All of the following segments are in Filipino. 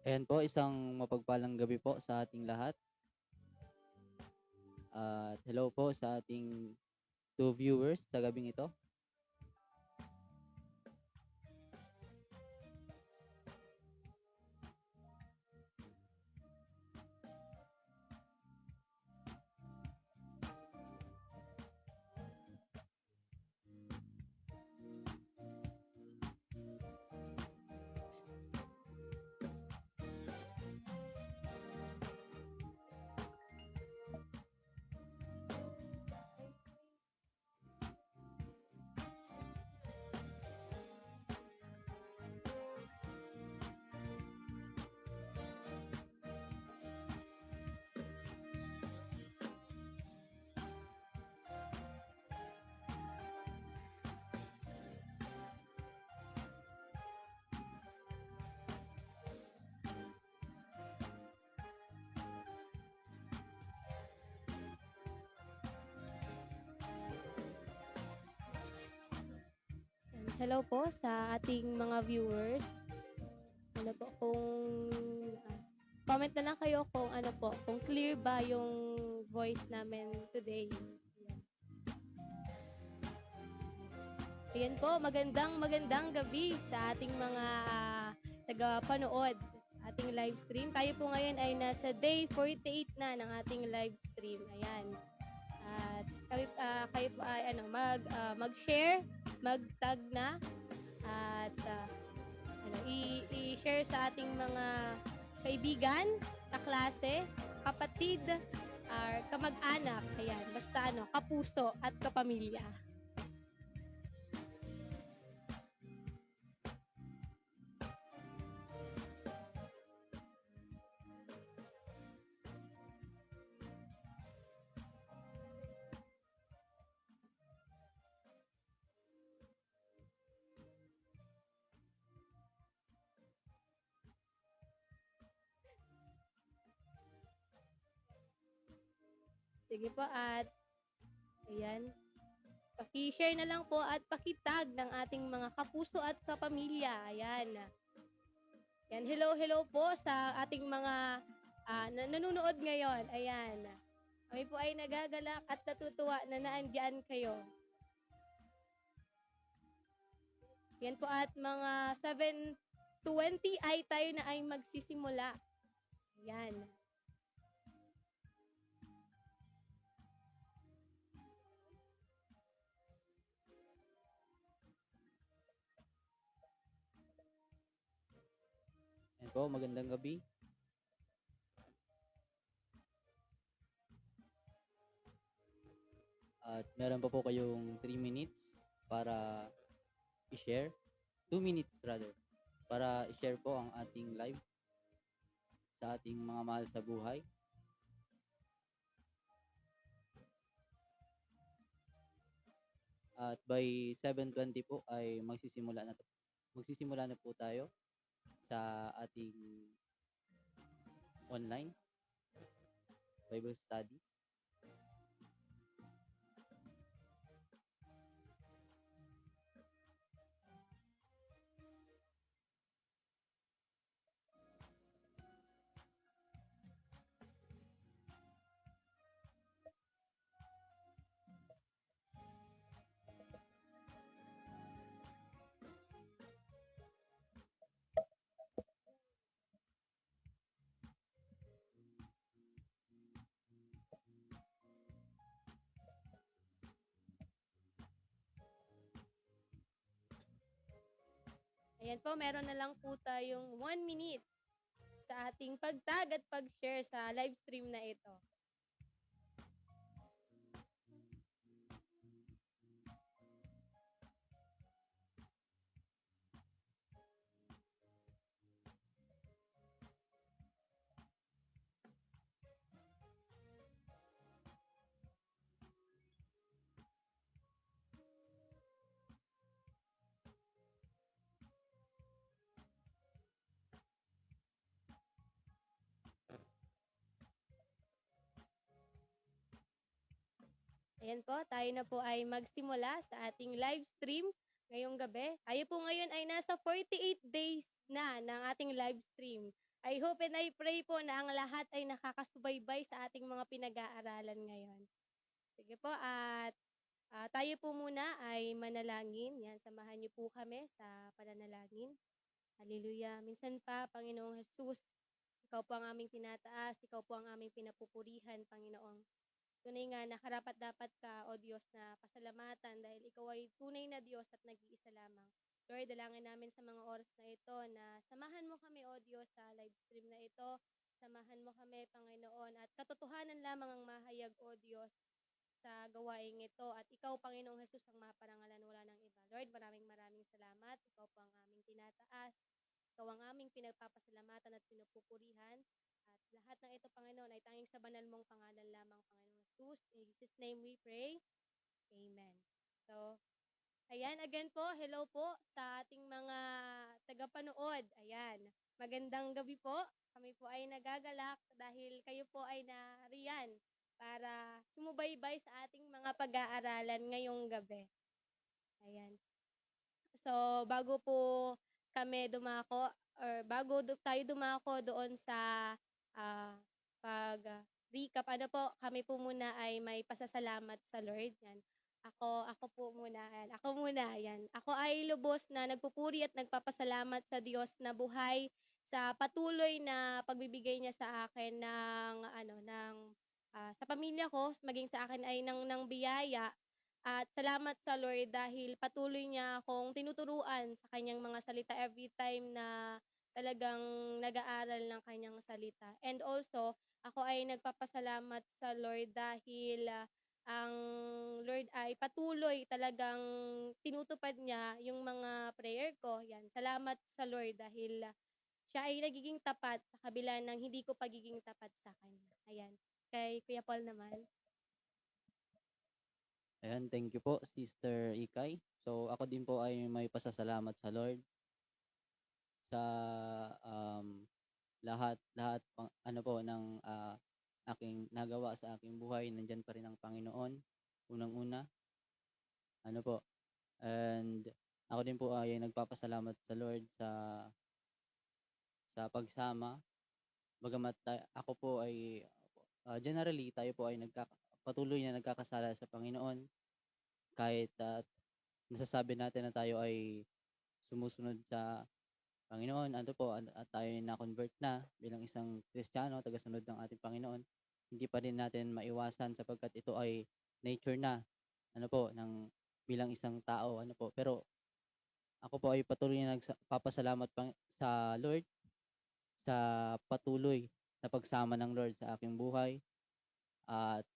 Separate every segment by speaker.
Speaker 1: Ayan po, isang mapagpalang gabi po sa ating lahat. At hello po sa ating two viewers sa gabing ito.
Speaker 2: Hello po sa ating mga viewers. Ano po kung comment na lang kayo kung ano po, kung clear ba yung voice namin today. Ayan po, magandang gabi sa ating mga taga-panood sa ating live stream. Tayo po ngayon ay nasa day 48 na ng ating live stream. Ayan. At kayo po ay mag-share, mag-tag na at i-share sa ating mga kaibigan, kaklase, kapatid, or kamag-anak. Ayan, basta kapuso at kapamilya. Sige po at ayan, paki-share na lang po at paki-tag ng ating mga kapuso at kapamilya. Ayan. Yan, hello po sa ating mga nanonood ngayon. Ayan. Kami po ay nagagalak at natutuwa na naandyan kayo. Yan po at mga 7:20 ay tayo na ay magsisimula. Yan.
Speaker 1: Ayan po, magandang gabi. At meron pa po kayong 3 minutes para i-share. 2 minutes rather. Para i-share po ang ating live sa ating mga mahal sa buhay. At by 7:20 po ay magsisimula na po tayo sa ating online Bible study.
Speaker 2: Ayan po, meron na lang po tayong 1 minute sa ating pag-tag at pag-share sa live stream na ito. Ayan po, tayo na po ay magsimula sa ating live stream ngayong gabi. Tayo po ngayon ay nasa 48 days na ng ating live stream. I hope and I pray po na ang lahat ay nakakasubaybay sa ating mga pinag-aaralan ngayon. Sige po at tayo po muna ay manalangin. Yan, samahan niyo po kami sa pananalangin. Hallelujah. Minsan pa, Panginoong Jesus, ikaw po ang aming tinataas, ikaw po ang aming pinapupurihan, Panginoong. Tunay nga na karapat-dapat ka, O Diyos, na pasalamatan dahil ikaw ay tunay na Diyos at nag-iisa lamang. Lord, dalangin namin sa mga oras na ito na samahan mo kami, O Diyos, sa live stream na ito. Samahan mo kami, Panginoon, at katotohanan lamang ang mahayag, O Diyos, sa gawaing ito. At ikaw, Panginoong Jesus, ang maparangalan, wala ng iba. Lord, maraming maraming salamat. Ikaw po ang aming tinataas. Ikaw ang aming pinagpapasalamatan at pinupupurihan. At lahat ng ito, Panginoon, ay tanging sa banal mong pangalan lamang, Panginoon Jesus. In Jesus' name we pray. Amen. So, ayan, again po, hello po sa ating mga tagapanood. Ayan, magandang gabi po. Kami po ay nagagalak dahil kayo po ay nariyan para sumubaybay sa ating mga pag-aaralan ngayong gabi. Ayan. So, bago po kami dumako or tayo dumako doon sa ah, pag-recap, ano po, kami po muna ay may pasasalamat sa Lord. Yan. Ako po muna. Yan. Ako muna. Yan. Ako ay lubos na nagpupuri at nagpapasalamat sa Diyos na buhay sa patuloy na pagbibigay niya sa akin sa pamilya ko, maging sa akin ay ng biyaya. At salamat sa Lord dahil patuloy niya akong tinuturuan sa kanyang mga salita every time na talagang nag-aaral ng kanyang salita. And also, ako ay nagpapasalamat sa Lord dahil ang Lord ay patuloy talagang tinutupad niya yung mga prayer ko. Yan. Salamat sa Lord dahil siya ay nagiging tapat sa kabila ng hindi ko pagiging tapat sa kanya. Ayan. Kay Kuya Paul naman.
Speaker 1: Ayan, thank you po, Sister Ikay. So, ako din po ay may pasasalamat sa Lord sa lahat ano po ng aking nagawa sa aking buhay. Nandiyan pa rin ang Panginoon. Unang-una, ano po. And ako din po ay nagpapasalamat sa Lord sa pagsama. Bagamat ako po ay generally tayo po ay patuloy na nagkakasala sa Panginoon kahit nasasabi natin na tayo ay sumusunod sa Panginoon, ano po, at tayo ay na-convert na bilang isang Kristiyano, tagasunod ng ating Panginoon, hindi pa din natin maiwasan sapagkat ito ay nature na, ano po, bilang isang tao, ano po. Pero ako po ay patuloy na nagpapasalamat sa Lord sa patuloy na pagsama ng Lord sa aking buhay. At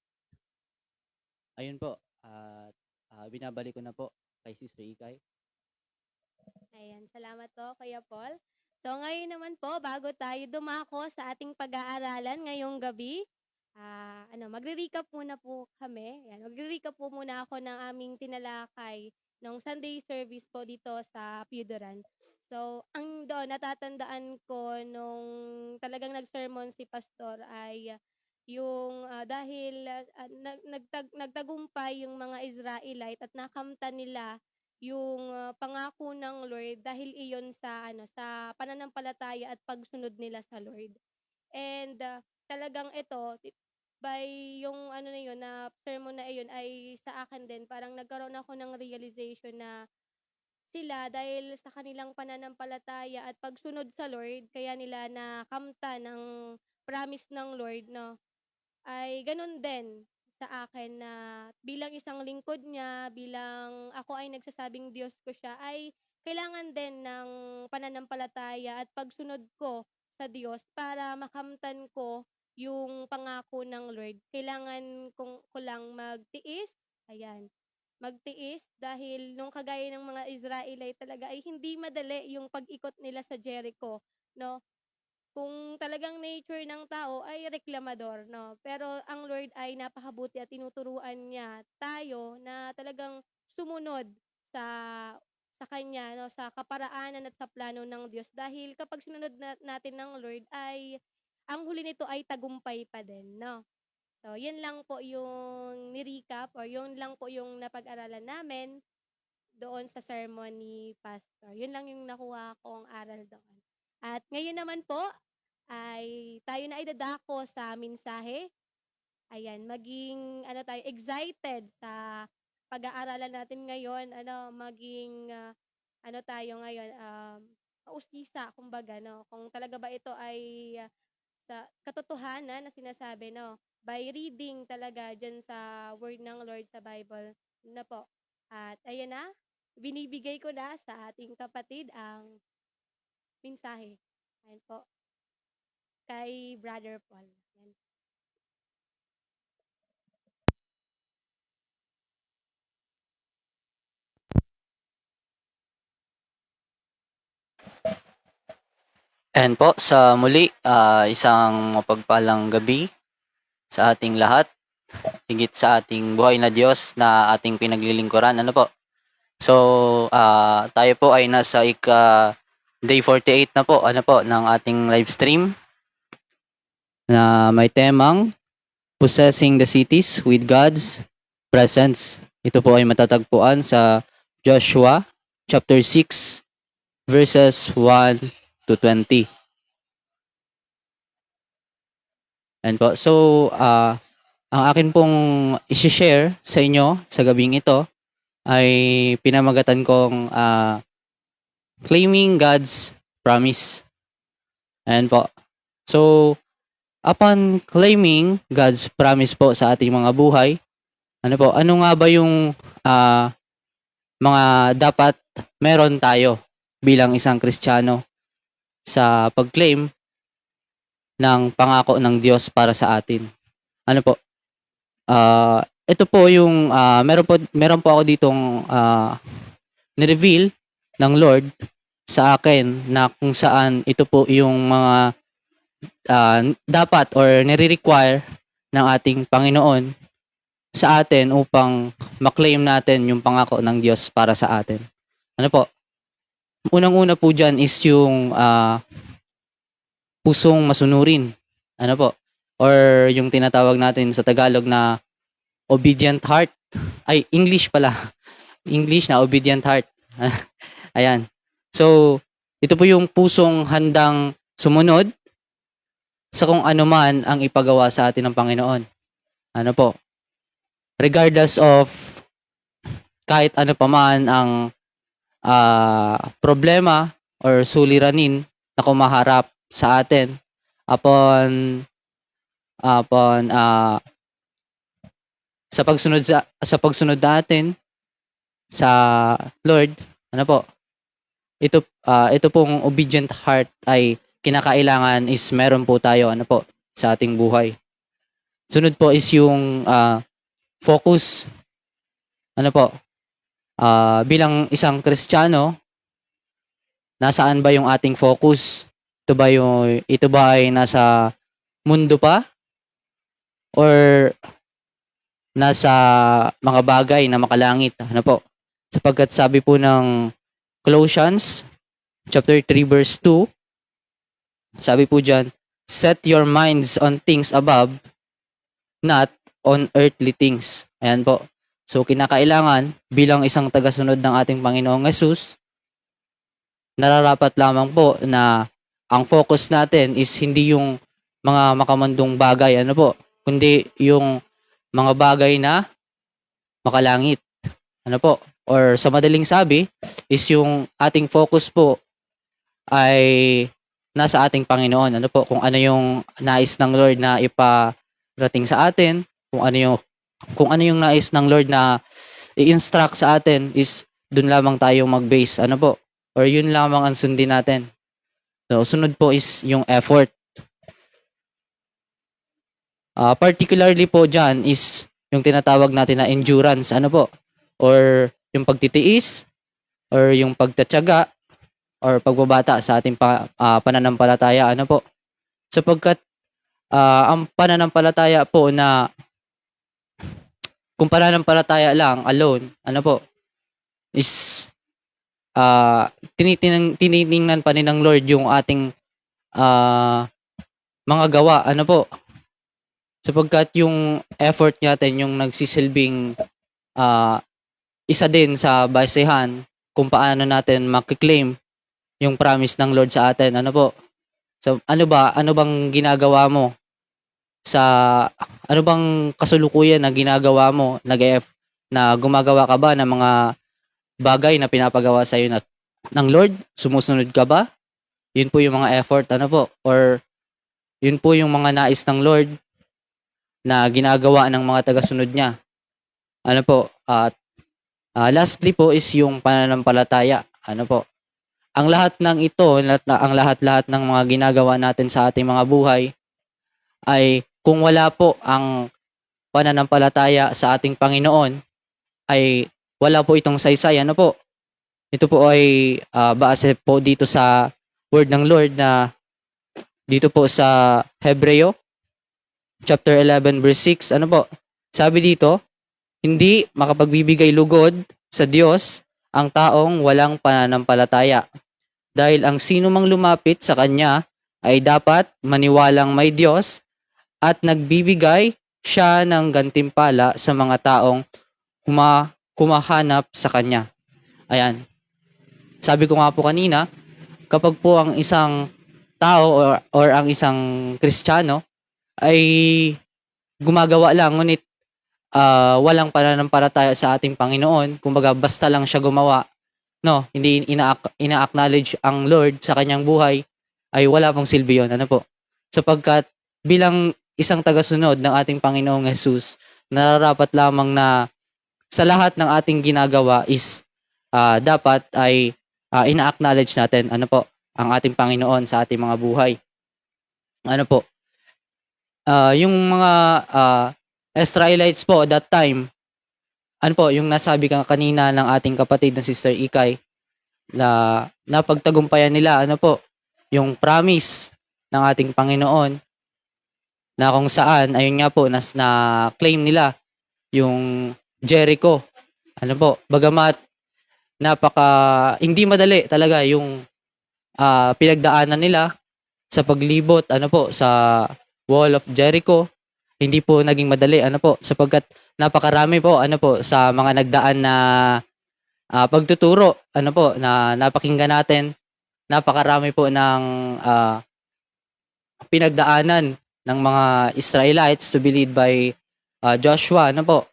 Speaker 1: ayun po, at binabalik ko na po kay Sister Ikay.
Speaker 2: Ayan, salamat po Kuya Paul. So ngayon naman po, bago tayo dumako sa ating pag-aaralan ngayong gabi, magre-recap muna po kami. Ayan, magre-recap po muna ako ng aming tinalakay ng Sunday service po dito sa Piudoran. So, ang doon natatandaan ko nung talagang nag-sermon si pastor ay yung dahil nagtagumpay yung mga Israelite at nakamtan nila yung pangako ng Lord dahil iyon sa pananampalataya at pagsunod nila sa Lord. And talagang ito by yung na yun na sermon na iyon ay sa akin din parang nagkaroon ako ng realization na sila dahil sa kanilang pananampalataya at pagsunod sa Lord kaya nila nakamtan ng promise ng Lord, no, ay gano'n din sa akin na bilang isang lingkod niya, bilang ako ay nagsasabing Diyos ko siya, ay kailangan din ng pananampalataya at pagsunod ko sa Diyos para makamtan ko yung pangako ng Lord. Kailangan ko lang magtiis, ayan, magtiis dahil nung kagaya ng mga Israelite talaga ay hindi madali yung pag-ikot nila sa Jericho, no? Kung talagang nature ng tao ay reklamador, 'no? Pero ang Lord ay napakabuti at tinuturuan niya tayo na talagang sumunod sa Kanya, 'no, sa kaparaanan at sa plano ng Diyos. Dahil kapag sinunod natin ng Lord ay ang huli nito ay tagumpay pa din, 'no? So, 'yun lang po yung ni-recap or 'yun lang po yung napag-aralan namin doon sa sermon ni pastor. 'Yun lang yung nakuha kong aral doon. At ngayon naman po, ay tayo na ay dadako sa mensahe. Ayan, maging tayo excited sa pag-aaralan natin ngayon, maging tayo ngayon, mausisa kumbaga 'no, kung talaga ba ito ay sa katotohanan na sinasabi 'no, by reading talaga diyan sa word ng Lord sa Bible na po. At ayan na, binibigay ko na sa ating kapatid ang mensahe. Ayan po, kay Brother Paul. Ayan.
Speaker 1: And po, sa muli, isang mapagpalang gabi sa ating lahat, higit sa ating buhay na Diyos na ating pinaglilingkuran. Ano po? So, tayo po ay nasa day 48 na po, ng ating live stream na may temang Possessing the Cities with God's Presence. Ito po ay matatagpuan sa Joshua chapter 6 verses 1 to 20. And po, so ang akin pong i-share sa inyo sa gabing ito ay pinamagatan kong Claiming God's Promise. And po, so upon claiming God's promise po sa ating mga buhay, ano nga ba yung mga dapat meron tayo bilang isang Kristiyano sa pag-claim ng pangako ng Diyos para sa atin? Ano po? Ito po yung meron po ako ditong ni-reveal ng Lord sa akin na kung saan ito po yung mga dapat or nire-require ng ating Panginoon sa atin upang maklaim natin yung pangako ng Diyos para sa atin. Ano po? Unang-una po dyan is yung pusong masunurin. Ano po? Or yung tinatawag natin sa Tagalog na obedient heart. Ay, English pala. English na obedient heart. Ayan. So, ito po yung pusong handang sumunod sa kung ano man ang ipagawa sa atin ng Panginoon. Ano po? Regardless of kahit ano pa man ang problema or suliranin na kumaharap sa atin upon sa pagsunod natin sa Lord. Ano po? Ito pong obedient heart ay kinakailangan is meron po tayo sa ating buhay. Sunod po is yung focus. Bilang isang Kristiyano, nasaan ba yung ating focus? Ito ba ay nasa mundo pa? Or nasa mga bagay na makalangit? Sapagkat sabi po ng Colossians chapter 3 verse 2, sabi po diyan, set your minds on things above, not on earthly things. Ayan po. So kinakailangan bilang isang tagasunod ng ating Panginoong Hesus, nararapat lamang po na ang focus natin is hindi yung mga makamandong bagay, kundi yung mga bagay na makalangit. Or sa madaling sabi is yung ating focus po ay nasa ating Panginoon. Kung ano yung nais ng Lord na iparating sa atin, kung ano yung nais ng Lord na i-instruct sa atin is dun lamang tayo mag-base. Or yun lamang ang sundin natin. So, sunod po is yung effort. Particularly po dyan is yung tinatawag natin na endurance. Or yung pagtitiis, or yung pagtatyaga, or pagbabata sa ating pananampalataya. Sapagkat ang pananampalataya po na kung pananampalataya lang alone, is tinitingnan pa ni ng Lord yung ating mga gawa. Sapagkat yung effort natin yung nagsisilbing isa din sa basehan kung paano natin makiklaim yung promise ng Lord sa atin. So, ano bang ginagawa mo sa ano bang kasulukuyan na ginagawa mo, na gumagawa ka ba ng mga bagay na pinapagawa sa iyo ng Lord? Sumusunod ka ba? Yun po yung mga effort, ano po, or yun po yung mga nais ng Lord na ginagawa ng mga tagasunod niya. Ano po, at lastly po is yung pananampalataya. Ano po, ang lahat ng ito, ang lahat-lahat ng mga ginagawa natin sa ating mga buhay ay kung wala po ang pananampalataya sa ating Panginoon, ay wala po itong saysay. Ano po, ito po ay base po dito sa word ng Lord na dito po sa Hebreo chapter 11 verse 6. Ano po? Sabi dito, hindi makapagbibigay lugod sa Diyos ang taong walang pananampalataya. Dahil ang sino mang lumapit sa Kanya ay dapat maniwalang may Diyos at nagbibigay siya ng gantimpala sa mga taong kumahanap sa Kanya. Ayan. Sabi ko nga po kanina, kapag po ang isang tao or ang isang Kristiyano ay gumagawa lang ngunit walang pananampalataya sa ating Panginoon, kumbaga basta lang siya gumawa, no, hindi ina-acknowledge ang Lord sa kanyang buhay, ay wala pong silbi yun. Ano po? Sapagkat bilang isang tagasunod ng ating Panginoong Jesus, nararapat lamang na sa lahat ng ating ginagawa is dapat ay ina-acknowledge natin, ano po, ang ating Panginoon sa ating mga buhay. Ano po? Yung mga Israelites po that time, ano po, yung nasabi ka kanina ng ating kapatid na Sister Ikay, na napagtagumpayan nila, ano po, yung promise ng ating Panginoon na kung saan, ayun nga po, na-claim nila yung Jericho. Ano po, bagamat hindi madali talaga yung pinagdaanan nila sa paglibot, ano po, sa Wall of Jericho. Hindi po naging madali, ano po, sapagkat napakarami po, ano po, sa mga nagdaan na pagtuturo, ano po, na napakinggan natin. Napakarami po ng pinagdaanan ng mga Israelites to be led by Joshua, ano po.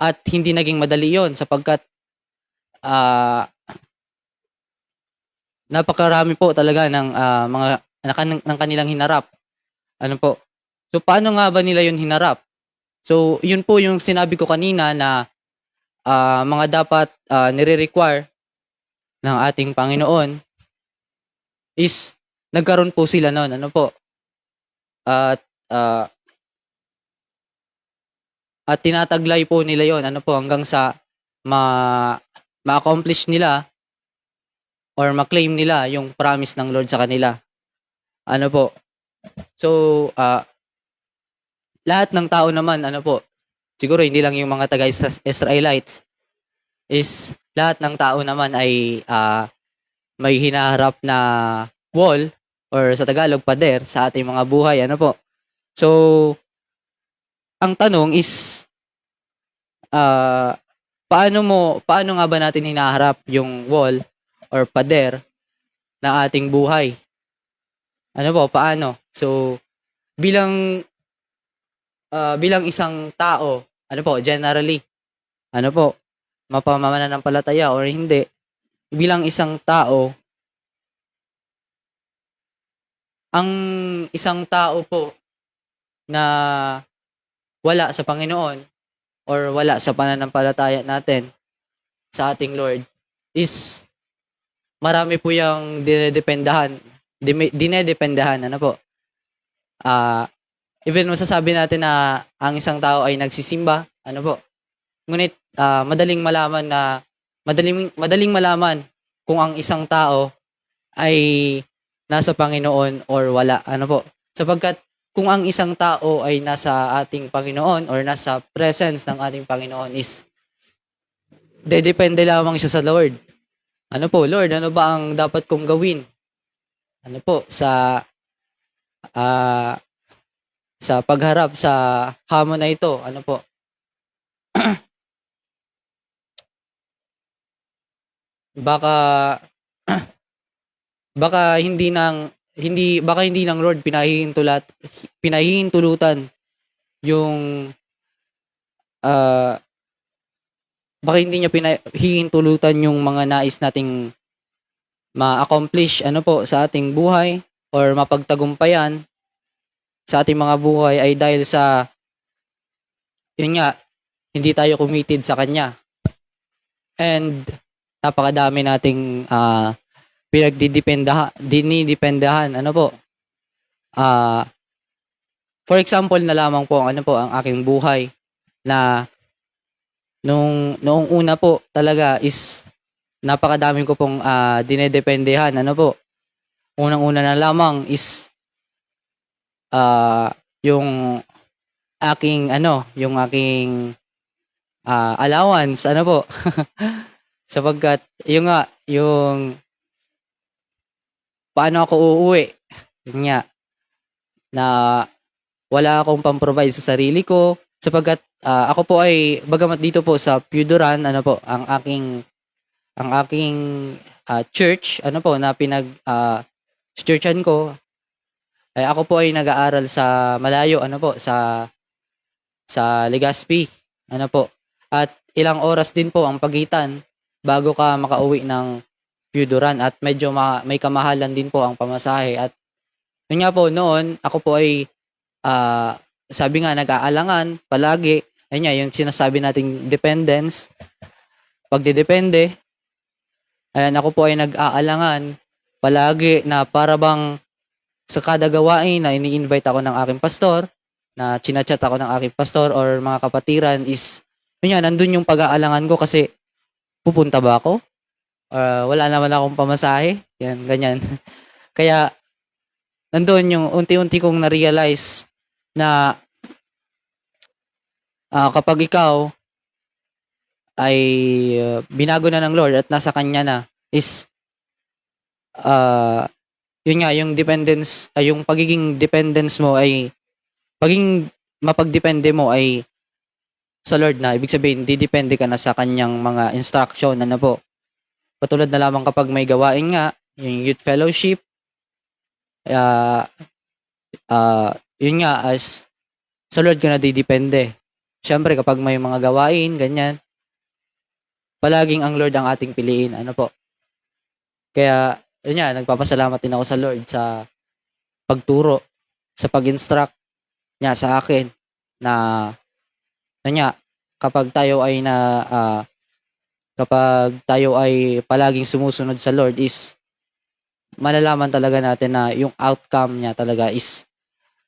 Speaker 1: At hindi naging madali yon sapagkat napakarami po talaga ng mga ng kanilang hinarap. Ano po? So paano nga ba nila yun hinarap? So yun po yung sinabi ko kanina na mga dapat nire-require ng ating Panginoon is nagkaroon po sila noon. Ano po? At at tinataglay po nila yon, ano po, hanggang sa ma-accomplish nila or ma-claim nila yung promise ng Lord sa kanila. Ano po? So, lahat ng tao naman, ano po, siguro hindi lang yung mga taga-Israelites, is lahat ng tao naman ay may hinaharap na wall or sa Tagalog, pader sa ating mga buhay. Ano po? So, ang tanong is, paano nga ba natin hinaharap yung wall or pader ng ating buhay? Ano po, paano? So, bilang isang tao, ano po, generally, ano po, mapamamananampalataya or hindi, bilang isang tao, ang isang tao po na wala sa Panginoon or wala sa pananampalataya natin sa ating Lord is marami po yung dinedependahan, ano po. Even masasabi natin na ang isang tao ay nagsisimba, ano po. Ngunit madaling malaman kung ang isang tao ay nasa Panginoon or wala, ano po. Sapagkat kung ang isang tao ay nasa ating Panginoon or nasa presence ng ating Panginoon is dedepende lamang siya sa Lord. Ano po, Lord, ano ba ang dapat kong gawin? Ano po, sa pagharap sa hamon na ito, ano po? baka baka baka hindi ng Lord pinahihintulutan yung ah, baka hindi niya pinahihintulutan yung mga nais nating ma-accomplish sa ating buhay or mapagtagumpayan sa ating mga buhay ay dahil sa yun nga hindi tayo committed sa kanya. And napakadami nating dinidependahan ah for example na lamang po ang aking buhay na noong una po talaga is napakadami ko pong dinedependehan. Unang-una na lamang is yung aking allowance sapagkat yung paano ako uuwi, yun nga, na wala akong pang-provide sa sarili ko sapagkat ako po ay bagamat dito po sa Puduran ang aking church na churchan ko ay ako po ay nag-aaral sa malayo sa Legazpi at ilang oras din po ang pagitan bago ka makauwi ng Puduran at medyo may kamahalan din po ang pamasahe at yun nga po noon ako po ay sabi nga nag-aalangan palagi yung sinasabi nating dependence pagdedepende. Ayan, ako po ay nag-aalangan palagi na para bang sa kada gawain na ini-invite ako ng aking pastor, na chinachat ako ng aking pastor or mga kapatiran is, nandun yung pag-aalangan ko kasi pupunta ba ako? Wala naman akong pamasahe? Yan, ganyan. Kaya, nandun yung unti-unti kong na-realize na kapag ikaw ay binago na ng Lord at nasa Kanya na is yun nga yung dependence yung pagiging dependence mo ay pagiging mapagdepende mo ay sa Lord na ibig sabihin didepende ka na sa Kanyang mga instruction katulad na lamang kapag may gawain nga yung youth fellowship yun nga as sa Lord ka na didepende. Syempre kapag may mga gawain ganyan palaging ang Lord ang ating piliin. Kaya, yun nga, nagpapasalamat din ako sa Lord sa pagturo, sa pag-instruct niya sa akin na, yun nga, kapag tayo ay palaging sumusunod sa Lord is malalaman talaga natin na yung outcome niya talaga is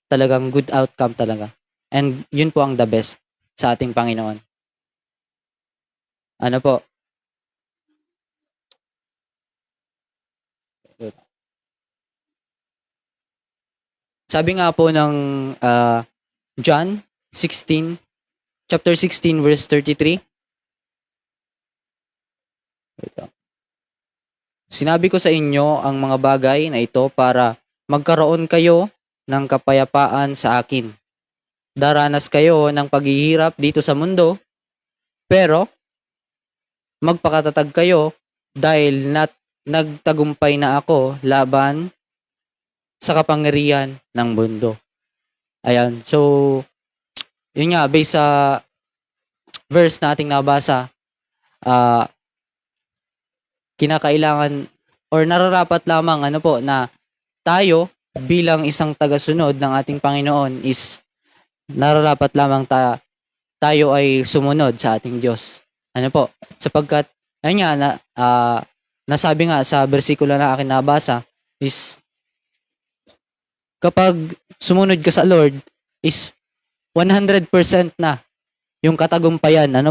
Speaker 1: talagang good outcome talaga. And yun po ang the best sa ating Panginoon. Sabi nga po ng John 16, chapter 16, verse 33. Sinabi ko sa inyo ang mga bagay na ito para magkaroon kayo ng kapayapaan sa akin. Daranas kayo ng paghihirap dito sa mundo, pero magpakatatag kayo dahil nagtagumpay na ako laban sa kapangyarihan ng mundo. Ayan. So, yun nga, based sa verse na ating nabasa, kinakailangan or nararapat lamang na tayo bilang isang tagasunod ng ating Panginoon is nararapat lamang tayo ay sumunod sa ating Diyos. Sapagkat, ayun nga, nasabi nga sa bersikulo na akin nabasa is kapag sumunod ka sa Lord is 100% na yung katagumpayan, 100%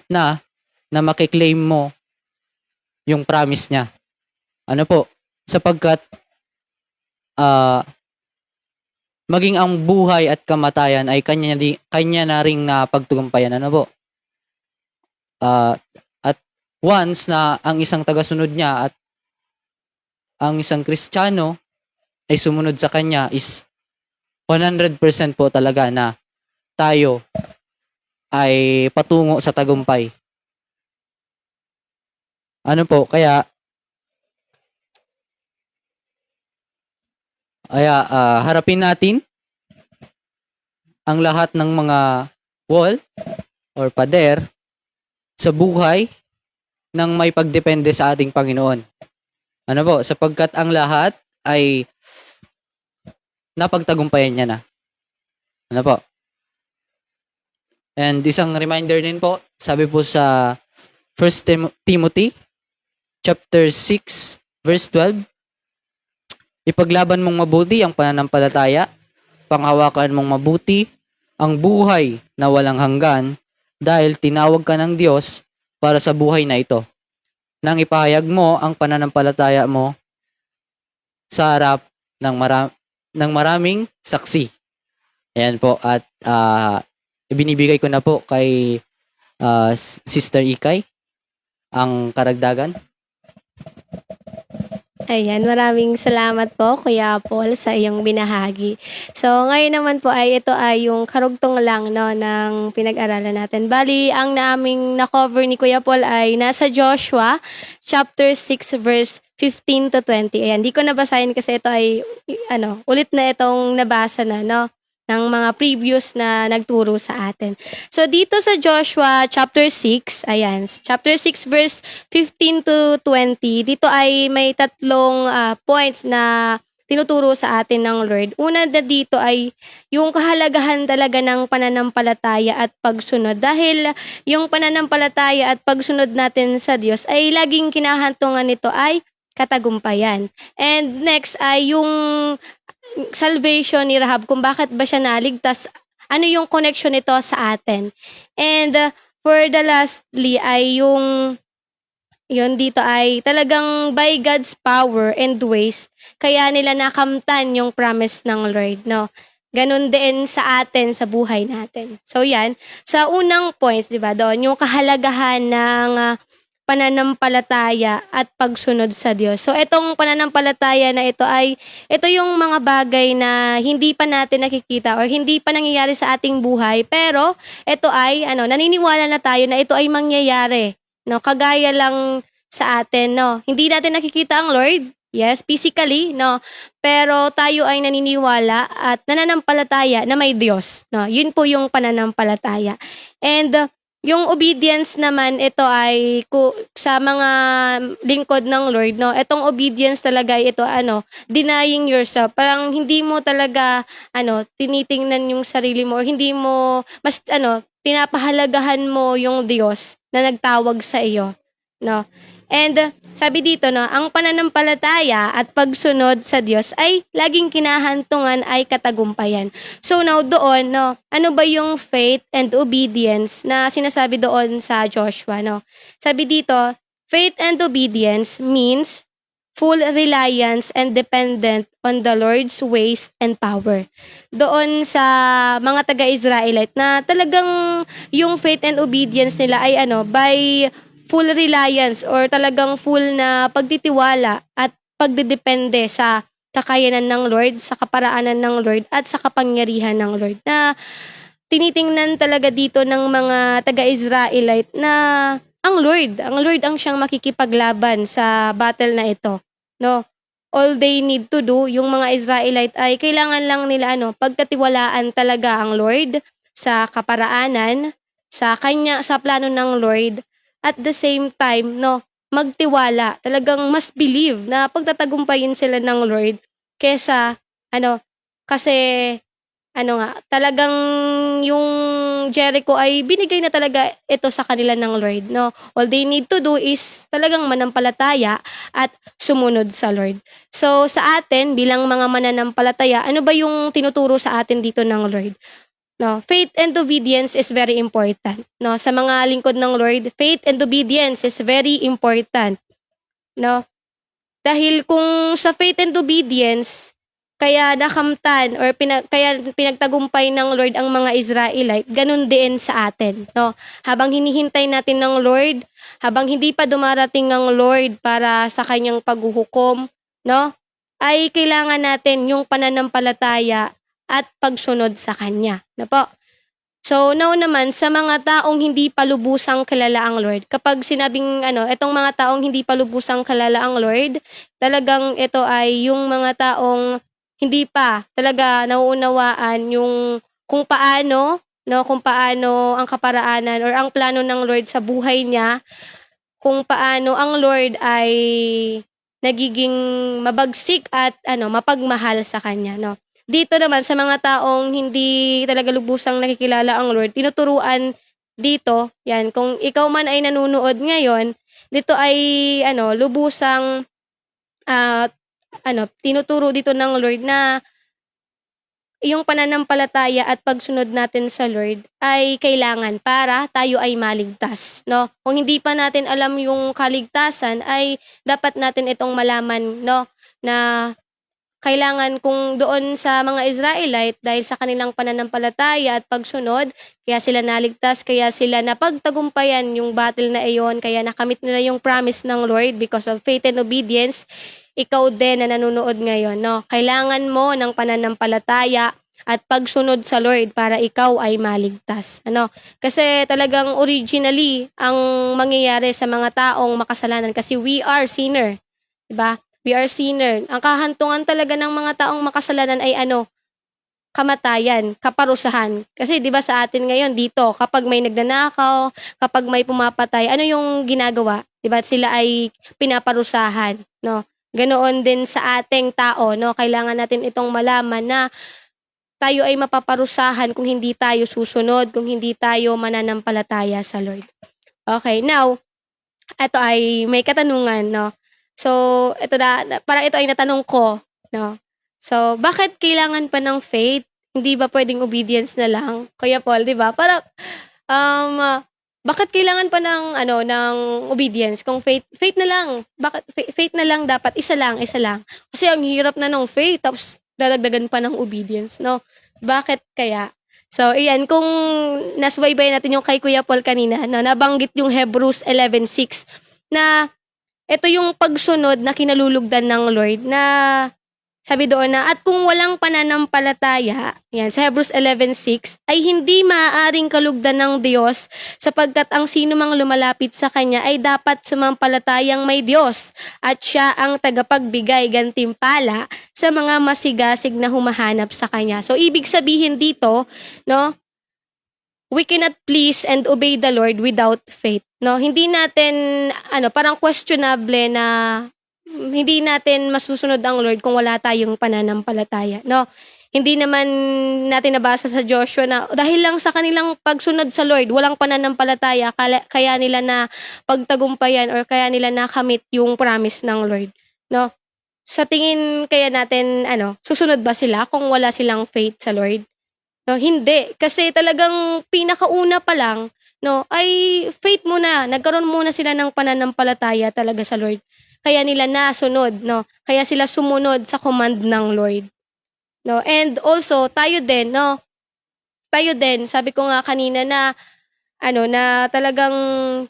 Speaker 1: na makiklaim mo yung promise niya. Sapagkat maging ang buhay at kamatayan ay kanya na ring napagtagumpayan, at once na ang isang tagasunod niya at ang isang Kristiyano ay sumunod sa kanya is 100% po talaga na tayo ay patungo sa tagumpay. Kaya Kaya harapin natin ang lahat ng mga wall or pader sa buhay ng may pagdepende sa ating Panginoon. Ano po? Sapagkat ang lahat ay napagtagumpayan niya na. Ano po? And isang reminder din po, sabi po sa 1 Timothy chapter 6 verse 12, ipaglaban mong mabuti ang pananampalataya, panghawakan mong mabuti ang buhay na walang hanggan dahil tinawag ka ng Diyos para sa buhay na ito. Nang ipahayag mo ang pananampalataya mo sa harap ng maraming saksi. Ayan po, at ibinibigay ko na po kay Sister Ikay ang karagdagan.
Speaker 2: Ayan, maraming salamat po Kuya Paul sa iyong binahagi. So ngayon naman po ay ito ay yung karugtong lang no ng pinag-aralan natin. Bali, ang naming na-cover ni Kuya Paul ay nasa Joshua chapter 6 verse 15 to 20. Ayan, di ko nabasahin kasi ito ay ulit na itong nabasa na no ng mga previous na nagturo sa atin. So dito sa Joshua chapter 6, ayan, chapter 6 verse 15 to 20, dito ay may tatlong points na tinuturo sa atin ng Lord. Una na dito ay yung kahalagahan talaga ng pananampalataya at pagsunod. Dahil yung pananampalataya at pagsunod natin sa Diyos ay laging kinahantungan nito ay katagumpayan. And next ay yung salvation ni Rahab, kung bakit ba siya naligtas, ano yung connection nito sa atin. And for the lastly ay yun dito ay talagang by God's power and ways, kaya nila nakamtan yung promise ng Lord, no? Ganun din sa atin, sa buhay natin. So yan, sa unang points, di ba, doon, yung kahalagahan ng pananampalataya at pagsunod sa Diyos. So itong pananampalataya na ito yung mga bagay na hindi pa natin nakikita or hindi pa nangyayari sa ating buhay, pero ito ay naniniwala na tayo na ito ay mangyayari, no? Kagaya lang sa atin, no? Hindi natin nakikita ang Lord, yes, physically, no? Pero tayo ay naniniwala at nananampalataya na may Diyos, no? Yun po yung pananampalataya. And yung obedience naman, ito ay sa mga lingkod ng Lord, no? Itong obedience talaga ito denying yourself. Parang hindi mo talaga tinitingnan yung sarili mo or hindi mo mas pinapahalagahan mo yung Diyos na nagtawag sa iyo, no? And sabi dito, no, ang pananampalataya at pagsunod sa Diyos ay laging kinahantungan ay katagumpayan. So now doon, no, ano ba yung faith and obedience na sinasabi doon sa Joshua, no? Sabi dito, faith and obedience means full reliance and dependent on the Lord's ways and power. Doon sa mga taga-Israelite na talagang yung faith and obedience nila ay by full reliance or talagang full na pagtitiwala at pagdedepende sa kakayanan ng Lord, sa kaparaanan ng Lord at sa kapangyarihan ng Lord. Na tinitingnan talaga dito ng mga taga-Israelite na ang Lord ang siyang makikipaglaban sa battle na ito, no? All they need to do, yung mga Israelite ay kailangan lang nila pagkatiwalaan talaga ang Lord sa kaparaanan, sa plano ng Lord. At the same time, no, magtiwala, talagang mas believe na pagtatagumpayin sila ng Lord kesa kasi talagang yung Jericho ay binigay na talaga ito sa kanila ng Lord, no? All they need to do is talagang manampalataya at sumunod sa Lord. So sa atin bilang mga mananampalataya, ano ba yung tinuturo sa atin dito ng Lord? No, faith and obedience is very important. No, sa mga lingkod ng Lord, faith and obedience is very important. No? Dahil kung sa faith and obedience, kaya nakamtan or kaya pinagtagumpay ng Lord ang mga Israelite, ganun din sa atin, no? Habang hinihintay natin ng Lord, habang hindi pa dumarating ng Lord para sa kanyang paghuhukom, no? Ay kailangan natin yung pananampalataya at pagsunod sa kanya, na po. So now naman sa mga taong hindi pa lubusang kilala ang Lord, kapag sinabing itong mga taong hindi pa lubusang kilala ang Lord, talagang ito ay yung mga taong hindi pa talaga nauunawaan yung kung paano, 'no, kung paano ang kaparaanan or ang plano ng Lord sa buhay niya, kung paano ang Lord ay nagiging mabagsik at mapagmahal sa kanya, 'no. Dito naman sa mga taong hindi talaga lubusang nakikilala ang Lord, tinuturuan dito, 'yan, kung ikaw man ay nanonood ngayon, dito ay lubusang, ah, tinuturo dito ng Lord na yung pananampalataya at pagsunod natin sa Lord ay kailangan para tayo ay maligtas, 'no? Kung hindi pa natin alam yung kaligtasan ay dapat natin itong malaman, 'no, na kailangan kung doon sa mga Israelite dahil sa kanilang pananampalataya at pagsunod, kaya sila naligtas, kaya sila napagtagumpayan yung battle na iyon, kaya nakamit nila yung promise ng Lord because of faith and obedience. Ikaw din na nanonood ngayon, no? Kailangan mo ng pananampalataya at pagsunod sa Lord para ikaw ay maligtas. Kasi talagang originally ang mangyayari sa mga taong makasalanan kasi we are sinner, 'di ba? We are sinner. Ang kahantungan talaga ng mga taong makasalanan ay kamatayan, kaparusahan. Kasi 'di ba sa atin ngayon dito, kapag may nagnanakaw, kapag may pumapatay, ano yung ginagawa? 'Di ba sila ay pinaparusahan, no? Ganoon din sa ating tao, no? Kailangan natin itong malaman na tayo ay mapaparusahan kung hindi tayo susunod, kung hindi tayo mananampalataya sa Lord. Okay, now, ito ay may katanungan, no? So, ito parang ito ay natanong ko, no? So, bakit kailangan pa ng faith? Hindi ba pwedeng obedience na lang? Kuya Paul, 'di ba? Parang bakit kailangan pa ng obedience kung faith na lang? Bakit faith na lang dapat isa lang, isa lang? Kasi ang hirap na ng faith tapos dadagdagan pa ng obedience, no? Bakit kaya? So, iyan, kung nasubaybay natin yung kay Kuya Paul kanina, no, nabanggit yung Hebrews 11:6 na ito yung pagsunod na kinalulugdan ng Lord na sabi doon na, at kung walang pananampalataya, yan, sa Hebrews 11:6, ay hindi maaaring kalugdan ng Diyos sapagkat ang sino mang lumalapit sa Kanya ay dapat sumampalatayang may Diyos at Siya ang tagapagbigay gantimpala sa mga masigasig na humahanap sa Kanya. So, ibig sabihin dito, no, we cannot please and obey the Lord without faith. No, hindi natin parang questionable na hindi natin masusunod ang Lord kung wala tayong pananampalataya, no? Hindi naman natin nabasa sa Joshua na dahil lang sa kanilang pagsunod sa Lord, walang pananampalataya, kaya nila na pagtagumpayan or kaya nila nakamit yung promise ng Lord, no? Sa tingin kaya natin, susunod ba sila kung wala silang faith sa Lord? No, hindi. Kasi talagang pinakauna pa lang, no, ay faith muna. Nagkaroon muna sila ng pananampalataya talaga sa Lord. Kaya nila nasunod, no? Kaya sila sumunod sa command ng Lord, no? And also, tayo din, no? Tayo din, sabi ko nga kanina na, na talagang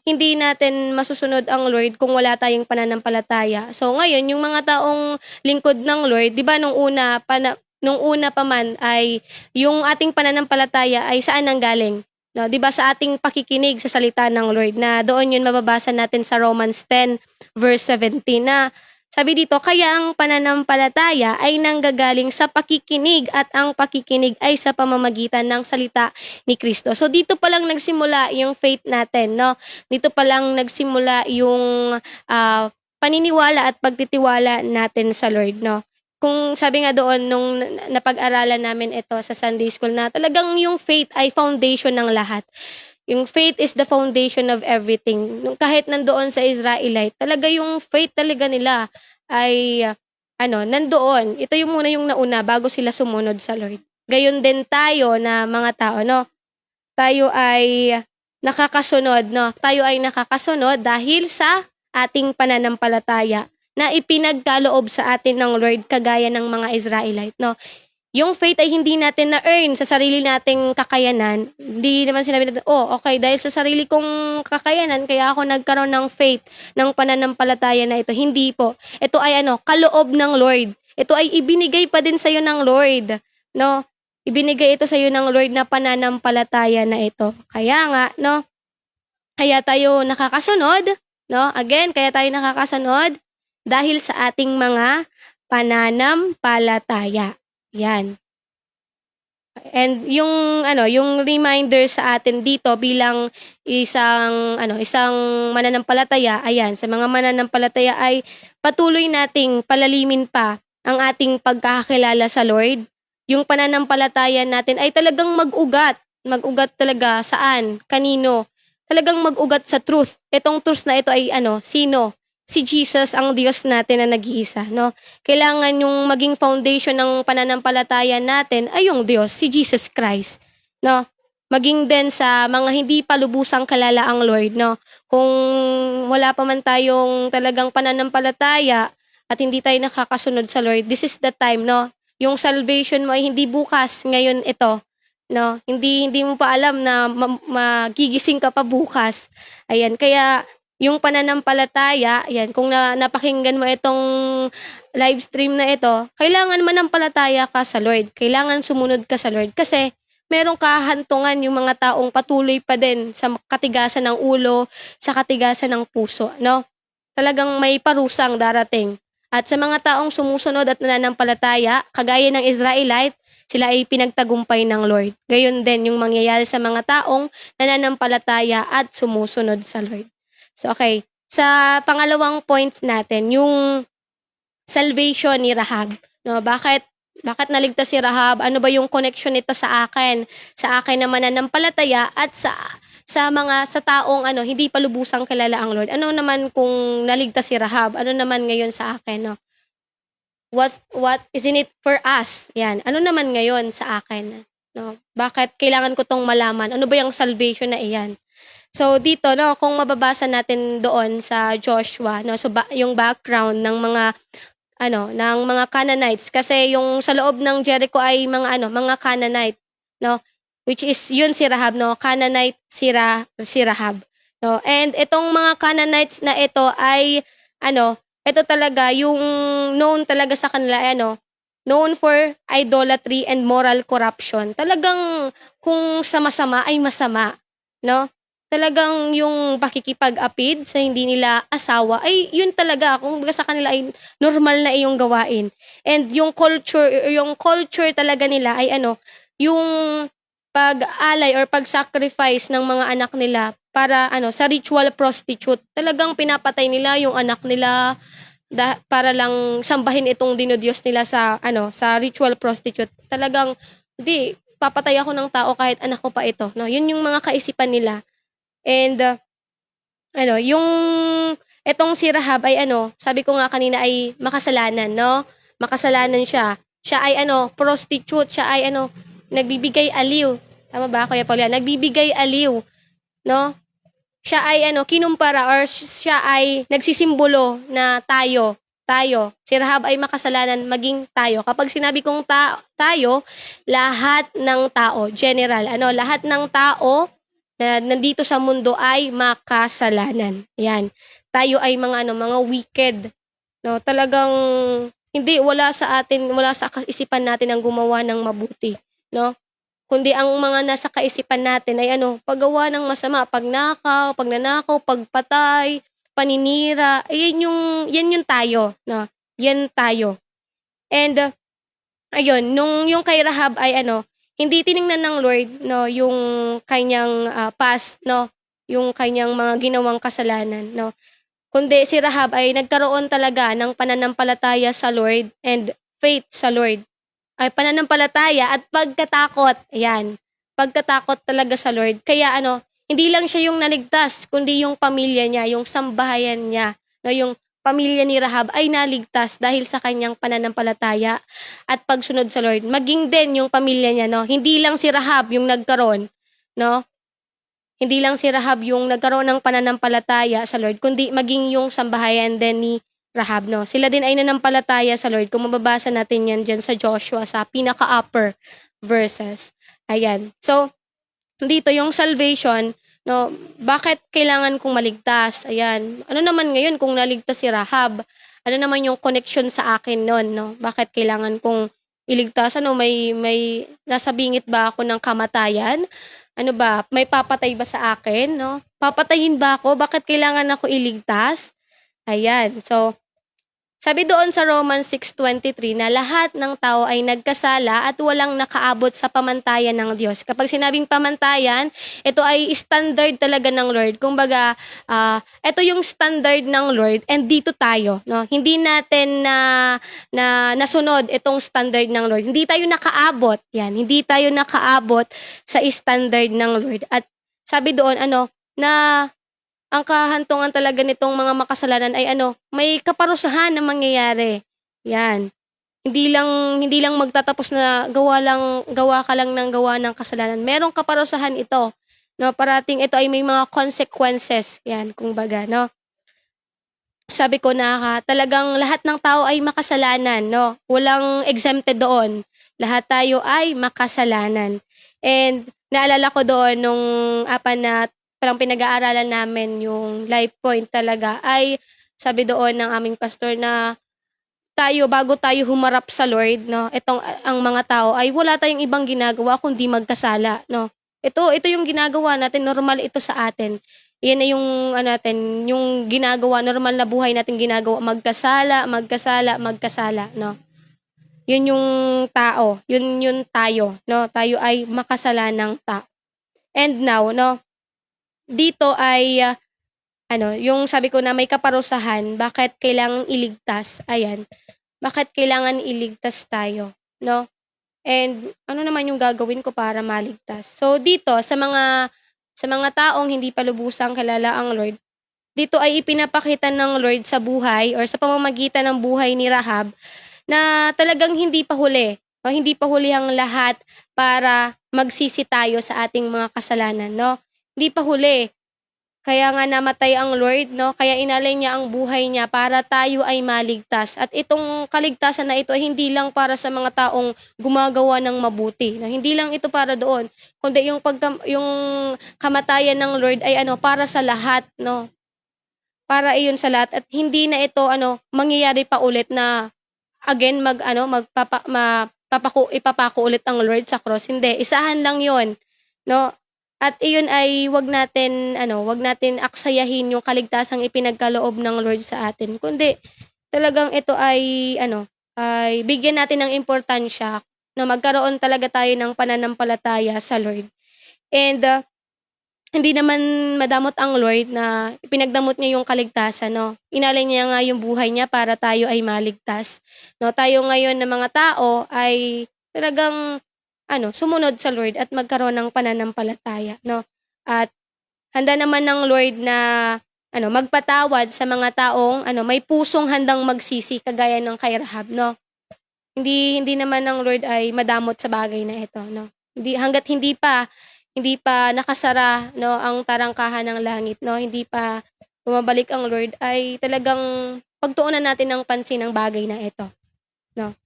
Speaker 2: hindi natin masusunod ang Lord kung wala tayong pananampalataya. So, ngayon, yung mga taong lingkod ng Lord, di ba nung una pa man ay yung ating pananampalataya ay saan nanggaling? No, 'di ba sa ating pakikinig sa salita ng Lord na doon 'yun mababasa natin sa Romans 10 verse 17 na sabi dito, kaya ang pananampalataya ay nanggagaling sa pakikinig at ang pakikinig ay sa pamamagitan ng salita ni Kristo. So dito pa lang nagsimula yung faith natin, no? Dito pa lang nagsimula yung paniniwala at pagtitiwala natin sa Lord, no? Kung sabi nga doon nung napag-aralan namin ito sa Sunday School na talagang yung faith ay foundation ng lahat. Yung faith is the foundation of everything. Kahit nandoon sa Israelite, talaga yung faith talaga nila ay nandoon. Ito yung muna yung nauna bago sila sumunod sa Lord. Gayon din tayo na mga tao, no? Tayo ay nakakasunod, no? Tayo ay nakakasunod dahil sa ating pananampalataya na ipinagkaloob sa atin ng Lord kagaya ng mga Israelite, no? Yung faith ay hindi natin na-earn sa sarili nating kakayanan. Hindi naman sinabi natin, okay, dahil sa sarili kong kakayanan, kaya ako nagkaroon ng faith, ng pananampalataya na ito. Hindi po. Ito ay kaloob ng Lord. Ito ay ibinigay pa din sa'yo ng Lord, no? Ibinigay ito sa'yo ng Lord na pananampalataya na ito. Kaya nga, no? Kaya tayo nakakasunod, no? Again, kaya tayo nakakasunod dahil sa ating mga pananampalataya. Yan. And yung reminder sa atin dito bilang isang mananampalataya, ayan, sa mga mananampalataya ay patuloy nating palalimin pa ang ating pagkakakilala sa Lord. Yung pananampalataya natin ay talagang mag-ugat. Mag-ugat talaga saan? Kanino? Talagang mag-ugat sa truth. Itong truth na ito ay sino? Si Jesus ang Diyos natin na nag-iisa, no? Kailangan yung maging foundation ng pananampalataya natin ay yung Diyos, si Jesus Christ, no? Maging din sa mga hindi pa lubusang kilala ang Lord, no? Kung wala pa man tayong talagang pananampalataya at hindi tayo nakakasunod sa Lord, this is the time, no? Yung salvation mo ay hindi bukas, ngayon ito, no? Hindi mo pa alam na magigising ka pa bukas. Ayan, kaya yung pananampalataya, ayan, kung napakinggan mo itong live stream na ito, kailangan manampalataya ka sa Lord. Kailangan sumunod ka sa Lord kasi merong kahantungan yung mga taong patuloy pa din sa katigasan ng ulo, sa katigasan ng puso, no? Talagang may parusang darating. At sa mga taong sumusunod at nananampalataya, kagaya ng Israelite, sila ay pinagtagumpay ng Lord. Gayon din yung mangyayari sa mga taong nananampalataya at sumusunod sa Lord. So, okay. Sa pangalawang point natin, yung salvation ni Rahab. No, bakit naligtas si Rahab? Ano ba yung connection nito sa akin? Sa akin na mananampalataya at sa taong hindi pa lubusang kilala ang Lord. Ano naman kung naligtas si Rahab? Ano naman ngayon sa akin, no? What isn't it for us? Yan. Ano naman ngayon sa akin? No? Bakit kailangan ko tong malaman? Ano ba yung salvation na iyan? So dito, no, kung mababasa natin doon sa Joshua, no, so yung background ng mga Canaanites kasi yung sa loob ng Jericho ay mga Canaanite, no, which is yun si Rahab, no, Canaanite si Rahab, no. And itong mga Canaanites na ito ay ito talaga yung known talaga sa kanila ay known for idolatry and moral corruption. Talagang kung sama-sama ay masama, no? Talagang yung pakikipag-apid sa hindi nila asawa ay yun talaga kung baga sa kanila ay normal na iyong gawain. And yung culture talaga nila ay yung pag-alay or pag-sacrifice ng mga anak nila para sa ritual prostitute. Talagang pinapatay nila yung anak nila para lang sambahin itong dinodiyos nila sa ritual prostitute. Talagang hindi papatay ako ng tao kahit anak ko pa ito, no? Yun yung mga kaisipan nila. And yung etong si Rahab ay sabi ko nga kanina ay makasalanan, no? Makasalanan siya. Siya ay prostitute, siya ay nagbibigay aliw. Tama ba, Kuya Paul? Nagbibigay aliw, no? Siya ay kinumpara or siya ay nagsisimbolo na tayo. Si Rahab ay makasalanan maging tayo. Kapag sinabi kong tayo, lahat ng tao, general, lahat ng tao na nandito sa mundo ay makasalanan. Yan. Tayo ay mga wicked. No, talagang wala sa kaisipan natin ang gumawa ng mabuti, no? Kundi ang mga nasa kaisipan natin ay paggawa ng masama, pagnanakaw, pagpatay, paninira, yan yung tayo, no? Yan tayo. And ayun, yung kay Rahab ay hindi tiningnan ng Lord, no, yung kanyang past, no, yung kanyang mga ginawang kasalanan, no. Kundi si Rahab ay nagkaroon talaga ng pananampalataya sa Lord and faith sa Lord. Ay pananampalataya at pagkatakot, ayan. Pagkatakot talaga sa Lord. Kaya hindi lang siya yung naligtas, kundi yung pamilya niya, yung sambahayan niya, no, yung pamilya ni Rahab ay naligtas dahil sa kanyang pananampalataya at pagsunod sa Lord. Maging din yung pamilya niya, no. Hindi lang si Rahab yung nagkaroon, no. Hindi lang si Rahab yung nagkaroon ng pananampalataya sa Lord, kundi maging yung sambahayan din ni Rahab, no. Sila din ay nanampalataya sa Lord. Kung mababasa natin yan dyan sa Joshua, sa pinaka-upper verses. Ayan. So, dito yung salvation, no, bakit kailangan kong maligtas? Ayan. Ano naman ngayon kung naligtas si Rahab? Ano naman yung connection sa akin nun, no? Bakit kailangan kong iligtas? May nasa bingit ba ako ng kamatayan? Ano ba, may papatay ba sa akin, no? Papatayin ba ako? Bakit kailangan ako iligtas? Ayan. So, Sabi doon sa Romans 6:23 na lahat ng tao ay nagkasala at walang nakaabot sa pamantayan ng Diyos. Kapag sinabing pamantayan, ito ay standard talaga ng Lord. Kumbaga, ito yung standard ng Lord and dito tayo, no? Hindi natin nasunod itong standard ng Lord. Hindi tayo nakaabot. Yan, hindi tayo nakaabot sa standard ng Lord. At sabi doon na ang kahantungan talaga nitong mga makasalanan ay may kaparusahan na mangyayari. Yan. Hindi lang magtatapos na gawa ka lang ng gawa ng kasalanan. Merong kaparusahan ito. No, parating ito ay may mga consequences. Yan, kumbaga, no. Sabi ko na talagang lahat ng tao ay makasalanan, no. Walang exempted doon. Lahat tayo ay makasalanan. And naalala ko doon nung na parang pinag-aaralan namin yung life point talaga ay sabi doon ng aming pastor na bago tayo humarap sa Lord, no, ang mga tao ay wala tayong ibang ginagawa kundi magkasala, no. Ito yung ginagawa natin, normal ito sa atin. Yan na yung yung ginagawa, normal na buhay natin ginagawa, magkasala, no. Yun yung tao, yun tayo, no. Tayo ay makasalanang tao. And now, no, dito ay yung sabi ko na may kaparusahan, bakit kailangang iligtas? Ayan. Bakit kailangan iligtas tayo, no? And ano naman yung gagawin ko para maligtas? So dito sa mga taong hindi pa lubusang kilala ang Lord, dito ay ipinapakita ng Lord sa buhay or sa pamamagitan ng buhay ni Rahab na talagang hindi pa huli. O, hindi pa huli ang lahat para magsisi tayo sa ating mga kasalanan, no? Hindi pa huli. Kaya nga namatay ang Lord, no? Kaya inalay niya ang buhay niya para tayo ay maligtas. At itong kaligtasan na ito ay hindi lang para sa mga taong gumagawa ng mabuti. No? Hindi lang ito para doon, kundi yung kamatayan ng Lord ay para sa lahat, no? Para iyon sa lahat at hindi na ito mangyayari pa ulit na again ipapako ulit ang Lord sa cross. Hindi, isahan lang 'yon, no? At iyon ay wag natin aksayahin yung kaligtasang ipinagkaloob ng Lord sa atin. Kundi talagang ito ay ay bigyan natin ng importansya na magkaroon talaga tayo ng pananampalataya sa Lord. And hindi naman madamot ang Lord na pinagdamot niya yung kaligtasan, no? Inalay niya nga yung buhay niya para tayo ay maligtas. No, tayo ngayon na mga tao ay talagang sumunod sa Lord at magkaroon ng pananampalataya, no? At handa naman ng Lord na magpatawad sa mga taong may pusong handang magsisi kagaya ng kay Rahab, no? Hindi naman ng Lord ay madamot sa bagay na ito, no? Hangga't hindi pa nakasara, no, ang tarangkahan ng langit, no, hindi pa bumabalik ang Lord, ay talagang pagtuunan natin ng pansin ang bagay na ito, no.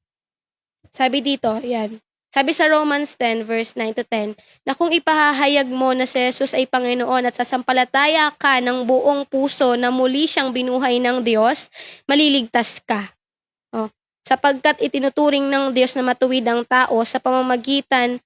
Speaker 2: Sabi dito, yan. Sabi sa Romans 10 verse 9 to 10, na kung ipahahayag mo na si Jesus ay Panginoon at sasampalataya ka ng buong puso na muli siyang binuhay ng Diyos, maliligtas ka. Oh, sapagkat itinuturing ng Diyos na matuwid ang tao sa pamamagitan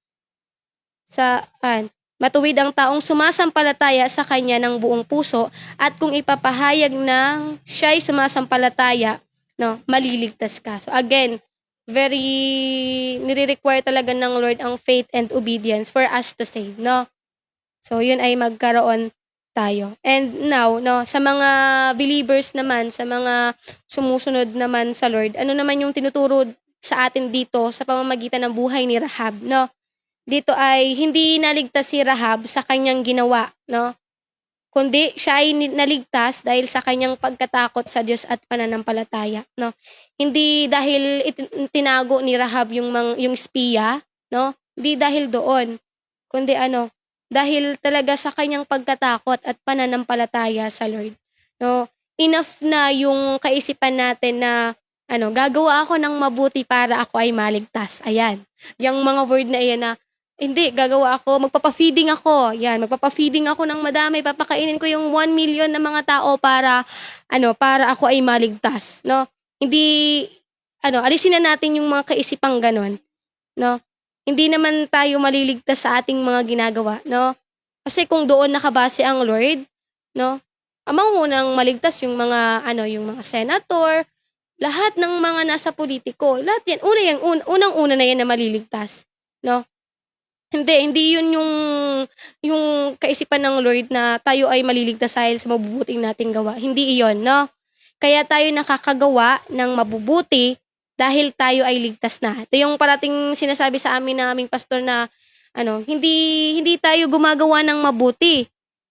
Speaker 2: matuwid ang taong sumasampalataya sa Kanya ng buong puso at kung ipapahayag ng siya'y sumasampalataya, no, maliligtas ka. So again, very nire-require talaga ng Lord ang faith and obedience for us to save, no? So yun ay magkaroon tayo. And now, no, sa mga believers naman, sa mga sumusunod naman sa Lord, ano naman yung tinuturo sa atin dito sa pamamagitan ng buhay ni Rahab, no? Dito ay hindi naligtas si Rahab sa kanyang ginawa, no? Kundi siya ay naligtas dahil sa kanyang pagkatakot sa Diyos at pananampalataya, no? Hindi dahil tinago ni Rahab yung espiya, no? Hindi dahil doon, kundi dahil talaga sa kanyang pagkatakot at pananampalataya sa Lord, no? Enough na yung kaisipan natin na gagawa ako ng mabuti para ako ay maligtas. Ayan. Yung mga word na iyan na hindi, gagawa ako, magpapa-feeding ako. Yan, magpapa-feeding ako ng madami, papakainin ko yung 1 million na mga tao para ako ay maligtas, no? Hindi alisin na natin yung mga kaisipang ganon, no? Hindi naman tayo maliligtas sa ating mga ginagawa, no? Kasi kung doon nakabase ang Lord, no? Ang maunang maligtas yung mga senator, Lahat ng mga nasa politiko, lahat yan, unang-una na yan na maliligtas, no? Hindi yun yung kaisipan ng Lord na tayo ay maliligtas dahil sa mabubuting nating gawa. Hindi iyon, no? Kaya tayo nakakagawa ng mabubuti dahil tayo ay ligtas na. Ito yung parating sinasabi sa amin ng aming pastor na hindi tayo gumagawa ng mabuti.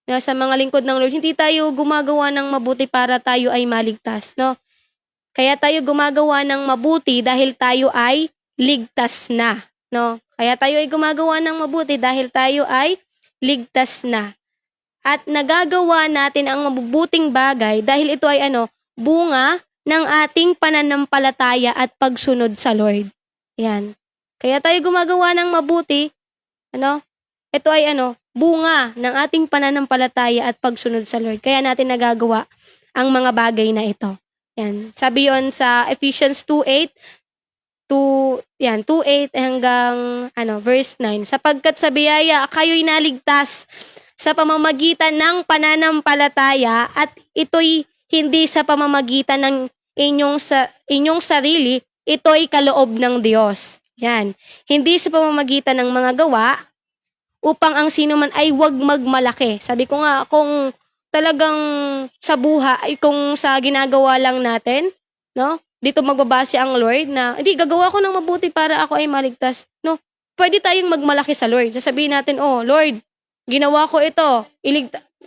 Speaker 2: No, sa mga lingkod ng Lord, hindi tayo gumagawa ng mabuti para tayo ay maligtas, no? Kaya tayo gumagawa ng mabuti dahil tayo ay ligtas na, no? Kaya tayo ay gumagawa ng mabuti dahil tayo ay ligtas na. At nagagawa natin ang mabubuting bagay dahil ito ay bunga ng ating pananampalataya at pagsunod sa Lord. Yan. Kaya tayo gumagawa ng mabuti, ito ay bunga ng ating pananampalataya at pagsunod sa Lord. Kaya natin nagagawa ang mga bagay na ito. Yan. Sabi yon sa Ephesians 2:8 2:8 hanggang verse 9. Sapagkat sa biyaya kayo'y naligtas sa pamamagitan ng pananampalataya at ito'y hindi sa pamamagitan ng inyong sarili, ito'y kaloob ng Diyos. Yan. Hindi sa pamamagitan ng mga gawa upang ang sino man ay wag magmalaki. Sabi ko nga, kung talagang sa buhay, kung sa ginagawa lang natin, no? Dito magbabase ang Lord na, hindi, gagawa ko ng mabuti para ako ay maligtas. No? Pwede tayong magmalaki sa Lord. Sasabihin natin, oh, Lord, ginawa ko ito.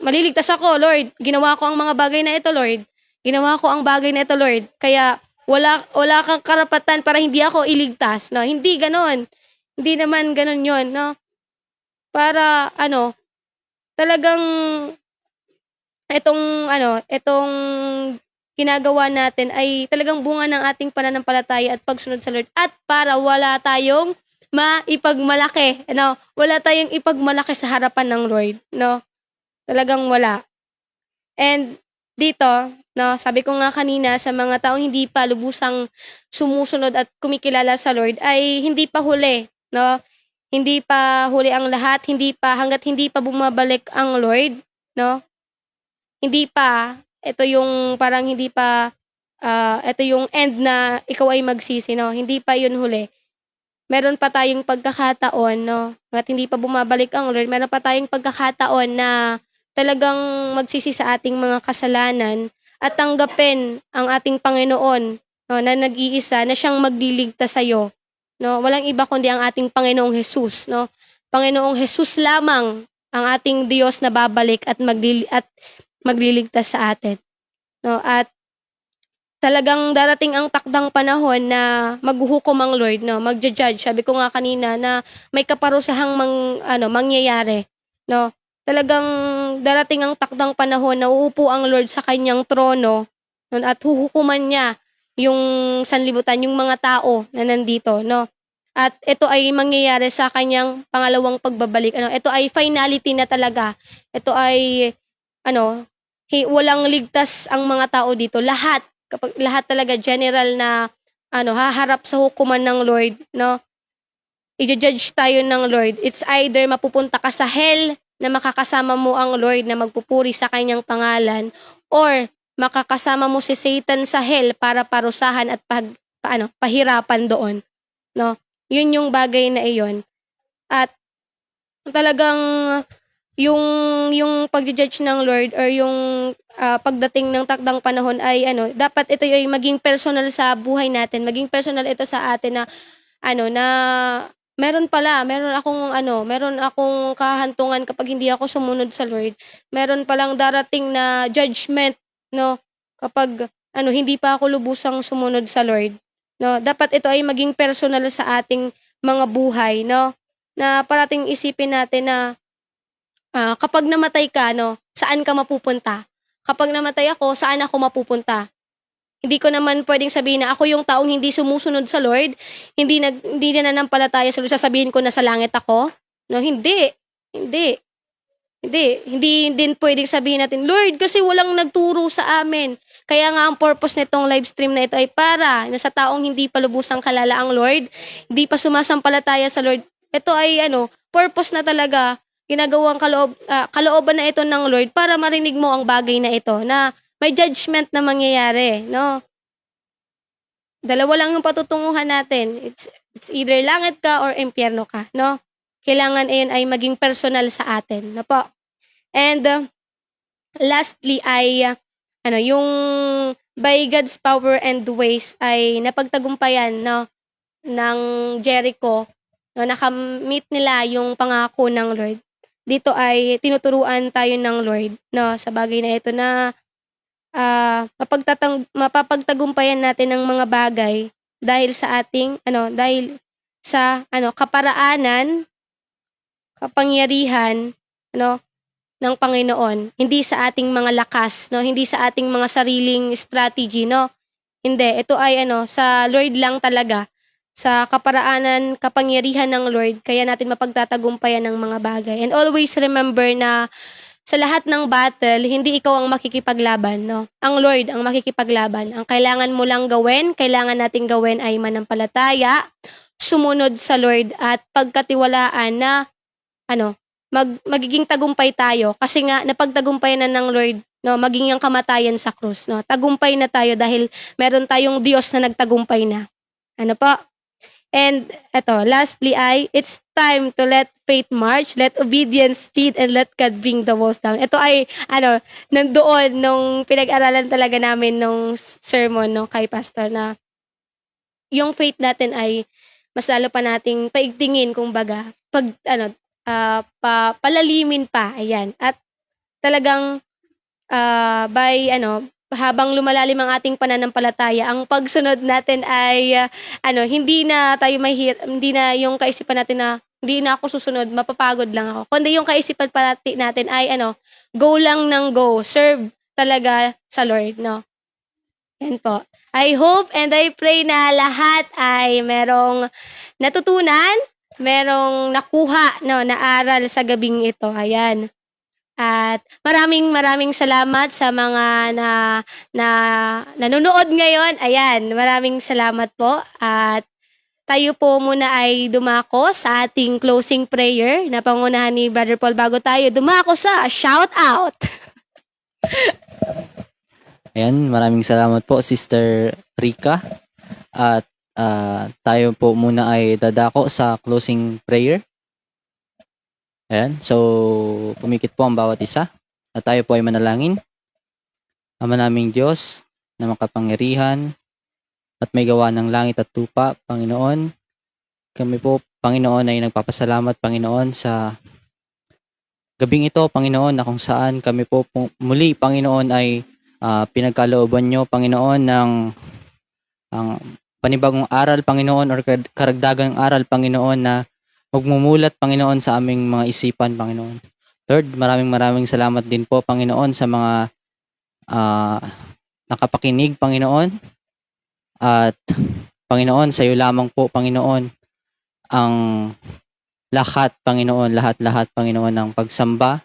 Speaker 2: Maliligtas ako, Lord. Ginawa ko ang mga bagay na ito, Lord. Ginawa ko ang bagay na ito, Lord. Kaya, wala kang karapatan para hindi ako iligtas. No? Hindi ganon. Hindi naman ganon yon, no? Para, talagang, itong ginagawa natin ay talagang bunga ng ating pananampalataya at pagsunod sa Lord at para wala tayong maipagmalaki, wala tayong ipagmalaki sa harapan ng Lord, no? Talagang wala. And dito, no, sabi ko nga kanina sa mga taong hindi pa lubusang sumusunod at kumikilala sa Lord ay hindi pa huli, no? Hindi pa huli ang lahat, hangga't hindi pa bumabalik ang Lord, no? Hindi pa, ito yung parang hindi pa, ito yung end na ikaw ay magsisi, no? Hindi pa yun huli. Meron pa tayong pagkakataon, no? At hindi pa bumabalik ang Lord, meron pa tayong pagkakataon na talagang magsisi sa ating mga kasalanan at tanggapin ang ating Panginoon, no, na nag-iisa, na siyang magliligtas sa iyo. No? Walang iba kundi ang ating Panginoong Jesus, no? Panginoong Jesus lamang ang ating Diyos na babalik at magliligtas sa atin. No? At talagang darating ang takdang panahon na maghuhukom ang Lord, no? Magja-judge. Sabi ko nga kanina na may kaparusahang mangyayari, no? Talagang darating ang takdang panahon na uupo ang Lord sa kanyang trono, no? At huhukuman niya yung sanlibutan, yung mga tao na nandito, no? At ito ay mangyayari sa kanyang pangalawang pagbabalik. Ito ay finality na talaga. Ito ay walang ligtas ang mga tao dito. Lahat talaga general na haharap sa hukuman ng Lord, no? I-judge tayo ng Lord. It's either mapupunta ka sa hell na makakasama mo ang Lord na magpupuri sa kanyang pangalan, or makakasama mo si Satan sa hell para parusahan at pahirapan doon, no? Yun yung bagay na iyon. At talagang yung pagja-judge ng Lord or yung pagdating ng takdang panahon ay dapat ito ay maging personal sa buhay natin, maging personal ito sa atin na na meron akong kahantungan kapag hindi ako sumunod sa Lord. Meron palang darating na judgment, no, kapag hindi pa ako lubusang sumunod sa Lord. No, dapat ito ay maging personal sa ating mga buhay, no? Na parating isipin natin na kapag namatay ka, saan ka mapupunta? Kapag namatay ako, saan ako mapupunta? Hindi ko naman pwedeng sabihin na ako yung taong hindi sumusunod sa Lord, hindi na nanampalataya sa Lord, sasabihin ko na sa langit ako? No, hindi. Hindi. Hindi din pwedeng sabihin natin, Lord, kasi walang nagturo sa amin. Kaya nga ang purpose nitong live stream na ito ay para sa taong hindi pa lubusang kalala ang Lord, hindi pa sumasampalataya sa Lord. Ito ay purpose na talaga, ginagawang kalooban na ito ng Lord para marinig mo ang bagay na ito, na may judgment na mangyayari, no? Dalawa lang yung patutunguhan natin. It's either langit ka or impyerno ka, no? Kailangan ayun ay maging personal sa atin, no po? And lastly ay yung by God's power and ways ay napagtagumpayan, no, ng Jericho, no, nakamit nila yung pangako ng Lord. Dito ay tinuturuan tayo ng Lord, no, sa bagay na ito na mapapagtagumpayan natin ng mga bagay dahil sa kaparaanan, kapangyarihan, ng Panginoon, hindi sa ating mga lakas, no, hindi sa ating mga sariling strategy, no. Hindi, ito ay sa Lord lang talaga, sa kaparaanan, kapangyarihan ng Lord, kaya natin mapagtatagumpayan ng mga bagay. And always remember na sa lahat ng battle, hindi ikaw ang makikipaglaban, no? Ang Lord ang makikipaglaban. Ang kailangan mo lang gawin, kailangan nating gawin ay manampalataya, sumunod sa Lord at pagkatiwalaan na magiging tagumpay tayo kasi nga napagtagumpayan na ng Lord, no, maging ang kamatayan sa krus, no. Tagumpay na tayo dahil meron tayong Diyos na nagtagumpay na. Ano po? And lastly it's time to let faith march, let obedience lead, and let God bring the walls down. Ito ay nandoon nung pinag-aralan talaga namin nung sermon, no, kay pastor, na yung faith natin ay mas lalo pa nating paigtingin, kumbaga, palalimin pa, ayan. At talagang habang lumalalim ang ating pananampalataya, ang pagsunod natin ay hindi na yung kaisipan natin na hindi na ako susunod, mapapagod lang ako. Kundi yung kaisipan natin ay go lang ng go, serve talaga sa Lord, no. Yan po. I hope and I pray na lahat ay merong natutunan, merong nakuha, no, na aral sa gabing ito. Ayan. At maraming salamat sa mga nanonood ngayon. Ayan, maraming salamat po. At tayo po muna ay dumako sa ating closing prayer na pangunahan ni Brother Paul bago tayo dumako sa shout out.
Speaker 1: Ayan, maraming salamat po, Sister Rica. At tayo po muna ay dadako sa closing prayer. Ayan, so pumikit po ang bawat isa at tayo po ay manalangin. Ama naming Diyos na makapangyarihan at may gawa ng langit at lupa, Panginoon. Kami po, Panginoon, ay nagpapasalamat, Panginoon, sa gabing ito, Panginoon, na kung saan kami po muli, Panginoon, ay pinagkalooban nyo, Panginoon, ng panibagong aral, Panginoon, or karagdagang aral, Panginoon, na magmumulat, Panginoon, sa aming mga isipan, Panginoon. Lord, maraming salamat din po, Panginoon, sa mga nakapakinig, Panginoon. At, Panginoon, sa iyo lamang po, Panginoon, ang lahat, Panginoon, lahat, Panginoon, ng pagsamba.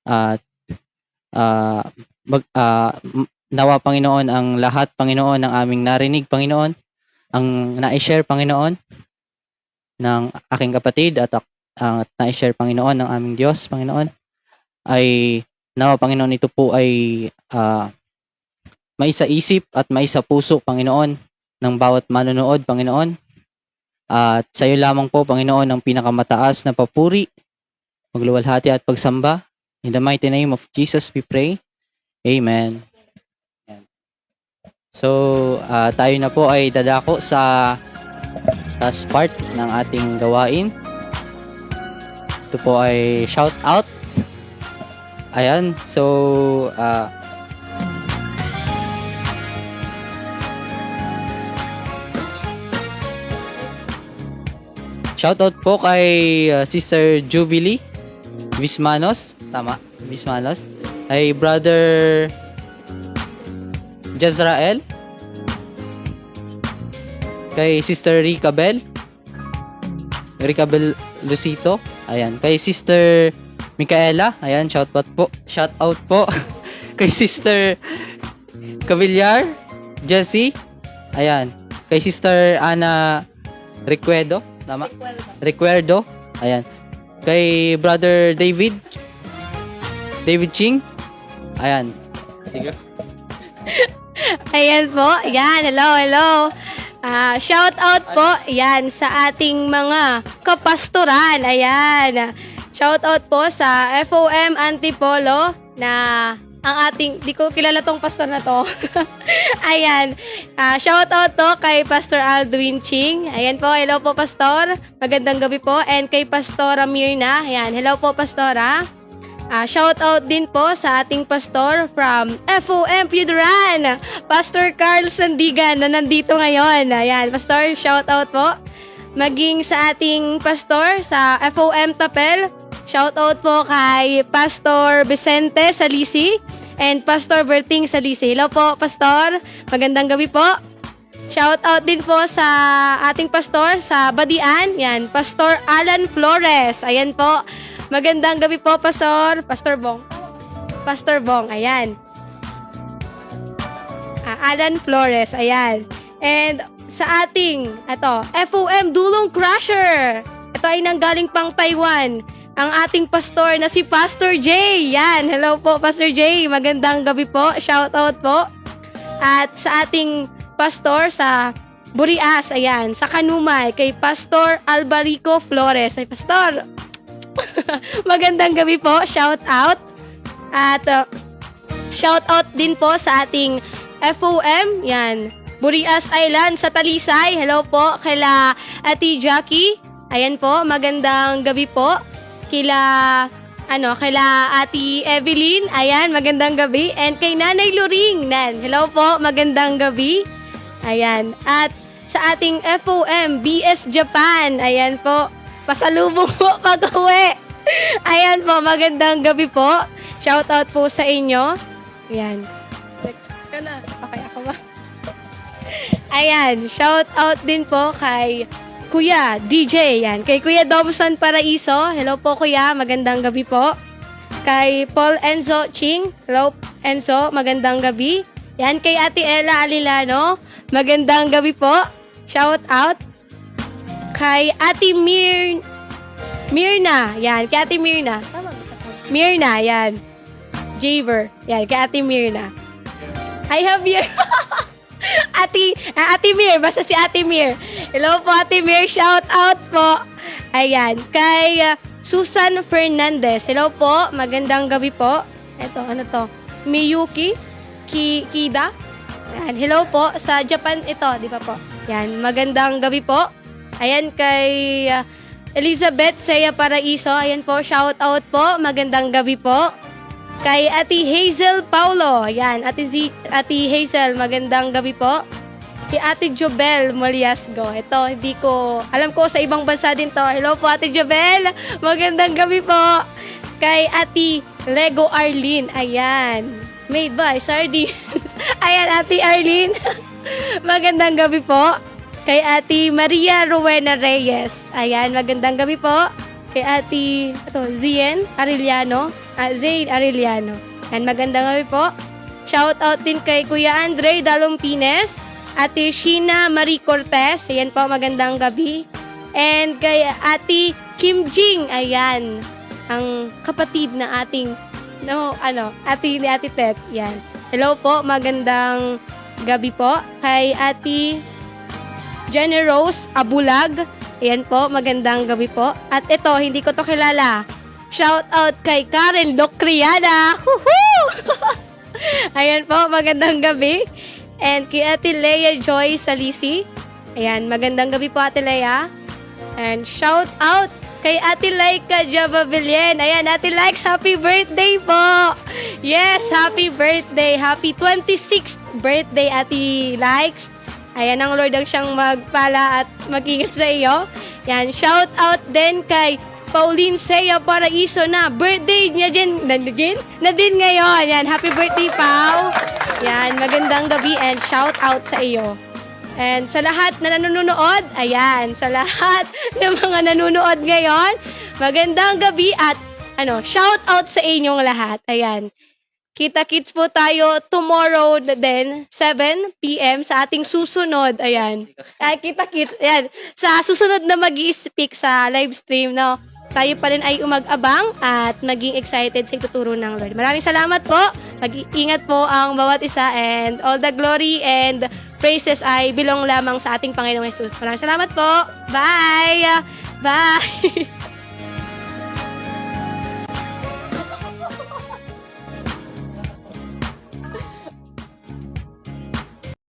Speaker 1: At, nawa, Panginoon, ang lahat, Panginoon, ng aming narinig, Panginoon, ang na-share, Panginoon, ng aking kapatid at na-share, Panginoon, ng aming Diyos, Panginoon, ay nawa, Panginoon, ito po ay maisa isip at maisa puso, Panginoon, ng bawat manonood, Panginoon. At sa iyo lamang po, Panginoon, ang pinakamataas na papuri, magluwalhati at pagsamba. In the mighty name of Jesus we pray. Amen. So, tayo na po ay dadako sa last part ng ating gawain. Ito po ay shout out. Ayan, so shout out po kay Sister Jubilee Bismanos, tama, Bismanos, ay Brother Jezrael, kay Sister Rica Bell Lucito, ayan, kay Sister Micaela, ayan, shout out po kay Sister Cavillar Jessie, ayan, kay Sister Ana Recuerdo, tama? Recuerdo, ayan, kay Brother David Ching, ayan, sige.
Speaker 2: Ayan po. Ayan, hello, hello. Shout out po, ayan, sa ating mga kapastoran. Ayan. Shout out po sa FOM Antipolo na ang ating, di ko kilala tong pastor na to. Ayan. Shout out to kay Pastor Aldwin Ching. Ayan po, hello po Pastor. Magandang gabi po. And kay Pastora Mirna. Ayan, hello po Pastora. Shout out din po sa ating pastor from FOM Piedran, Pastor Carl Sandigan na nandito ngayon. Ayan, Pastor, shout out po. Maging sa ating pastor sa FOM Tapel, shout out po kay Pastor Vicente Salisi and Pastor Berting Salisi. Hello po, Pastor. Magandang gabi po. Shout out din po sa ating pastor sa Badian. Yan, Pastor Alan Flores. Ayan po. Magandang gabi po, Pastor. Pastor Bong. Pastor Bong, ayan. Alan Flores, ayan. And sa ating, FOM Dulong Crusher. Ito ay nanggaling pang Taiwan. Ang ating pastor na si Pastor J. Yan, hello po, Pastor J. Magandang gabi po. Shout out po. At sa ating pastor sa Burias, ayan. Sa Kanumay, kay Pastor Albarico Flores. Ay, Pastor, magandang gabi po, shout out. At shout out din po sa ating FOM, yan, Burias Island sa Talisay. Hello po kila Ate Jackie. Ayan po, magandang gabi po. Kila Ate Evelyn. Ayan, magandang gabi. And kay Nanay Luring. Hello po, magandang gabi. Ayan. At sa ating FOM BS Japan. Ayan po. Pasalubong po pag-uwi. Ayan po, magandang gabi po. Shout out po sa inyo. Ayan. Text ka na. Okay, ako ba? Ayan, shout out din po kay Kuya DJ. Yan, kay Kuya Dobson Paraiso. Hello po Kuya, magandang gabi po. Kay Paul Enzo Ching. Hello Enzo, magandang gabi. Yan, kay Ate Ella Alilano. Magandang gabi po. Shout out. Kay Ate Mirna. Yan, kay Ate Mirna. Mirna, yan. Javer. Yan, kay Ate Mirna. I have here. Ate Mir, basta si Ate Mir. Hello po, Ate Mir. Shout out po. Ayan, kay Susan Fernandez. Hello po, magandang gabi po. Ito, ano to? Miyuki Kida. Ayan, hello po. Sa Japan ito, di ba po? Yan, magandang gabi po. Ayan, kay Elizabeth Seya Paraiso. Ayan po, shout out po. Magandang gabi po. Kay Ate Hazel Paulo. Ayan, Ate Hazel, magandang gabi po. Kay Ate Jobel Maliasgo. Ito, hindi ko, alam ko sa ibang bansa din to. Hello po, Ate Jobel. Magandang gabi po. Kay Ate Lego Arlene. Ayan, made by Sardines. Ayan, Ate Arlene. Magandang gabi po. Kay Ate Maria Rowena Reyes. Ayan, magandang gabi po. Kay Ate Zayn Arellano. Ayan, magandang gabi po. Shout out din kay Kuya Andre Dalumpines. Ate Sheena Marie Cortez. Ayan po, magandang gabi. And kay Ate Kim Jing. Ayan, ang kapatid na ating ate ni Ate Tet. Ayan. Hello po, magandang gabi po. Kay Ate Jenny Rose Abulag. Ayan po, magandang gabi po. At ito, hindi ko to kilala. Shout out kay Karen Locriana. Woohoo! Ayan po, magandang gabi. And kay Ate Leia Joy Salisi. Ayan, magandang gabi po Ate Leia. And shout out kay Ate Laika Jababelien. Ayan, Ate Likes, happy birthday po. Yes, happy birthday. Happy 26th birthday, Ate Likes. Ayan, ang Lord ang siyang magpala at mag-ingat sa iyo. Yan, shout out din kay Pauline Seya Paraiso na birthday niya na din ngayon. Yan, happy birthday, Pau. Yan, magandang gabi and shout out sa iyo. And sa lahat na nanonood, ayan, sa lahat ng mga nanonood ngayon, magandang gabi at shout out sa inyong lahat. Ayan. Kita-kits po tayo tomorrow din, 7 p.m. sa ating susunod. Ayan. Kita-kits. Ayan. Sa susunod na mag-i-speak sa live stream, no? tayo pa rin ay umag-abang at maging excited sa ituturo ng Lord. Maraming salamat po. Mag-iingat po ang bawat isa and all the glory and praises ay belong lamang sa ating Panginoong Jesus. Maraming salamat po. Bye! Bye!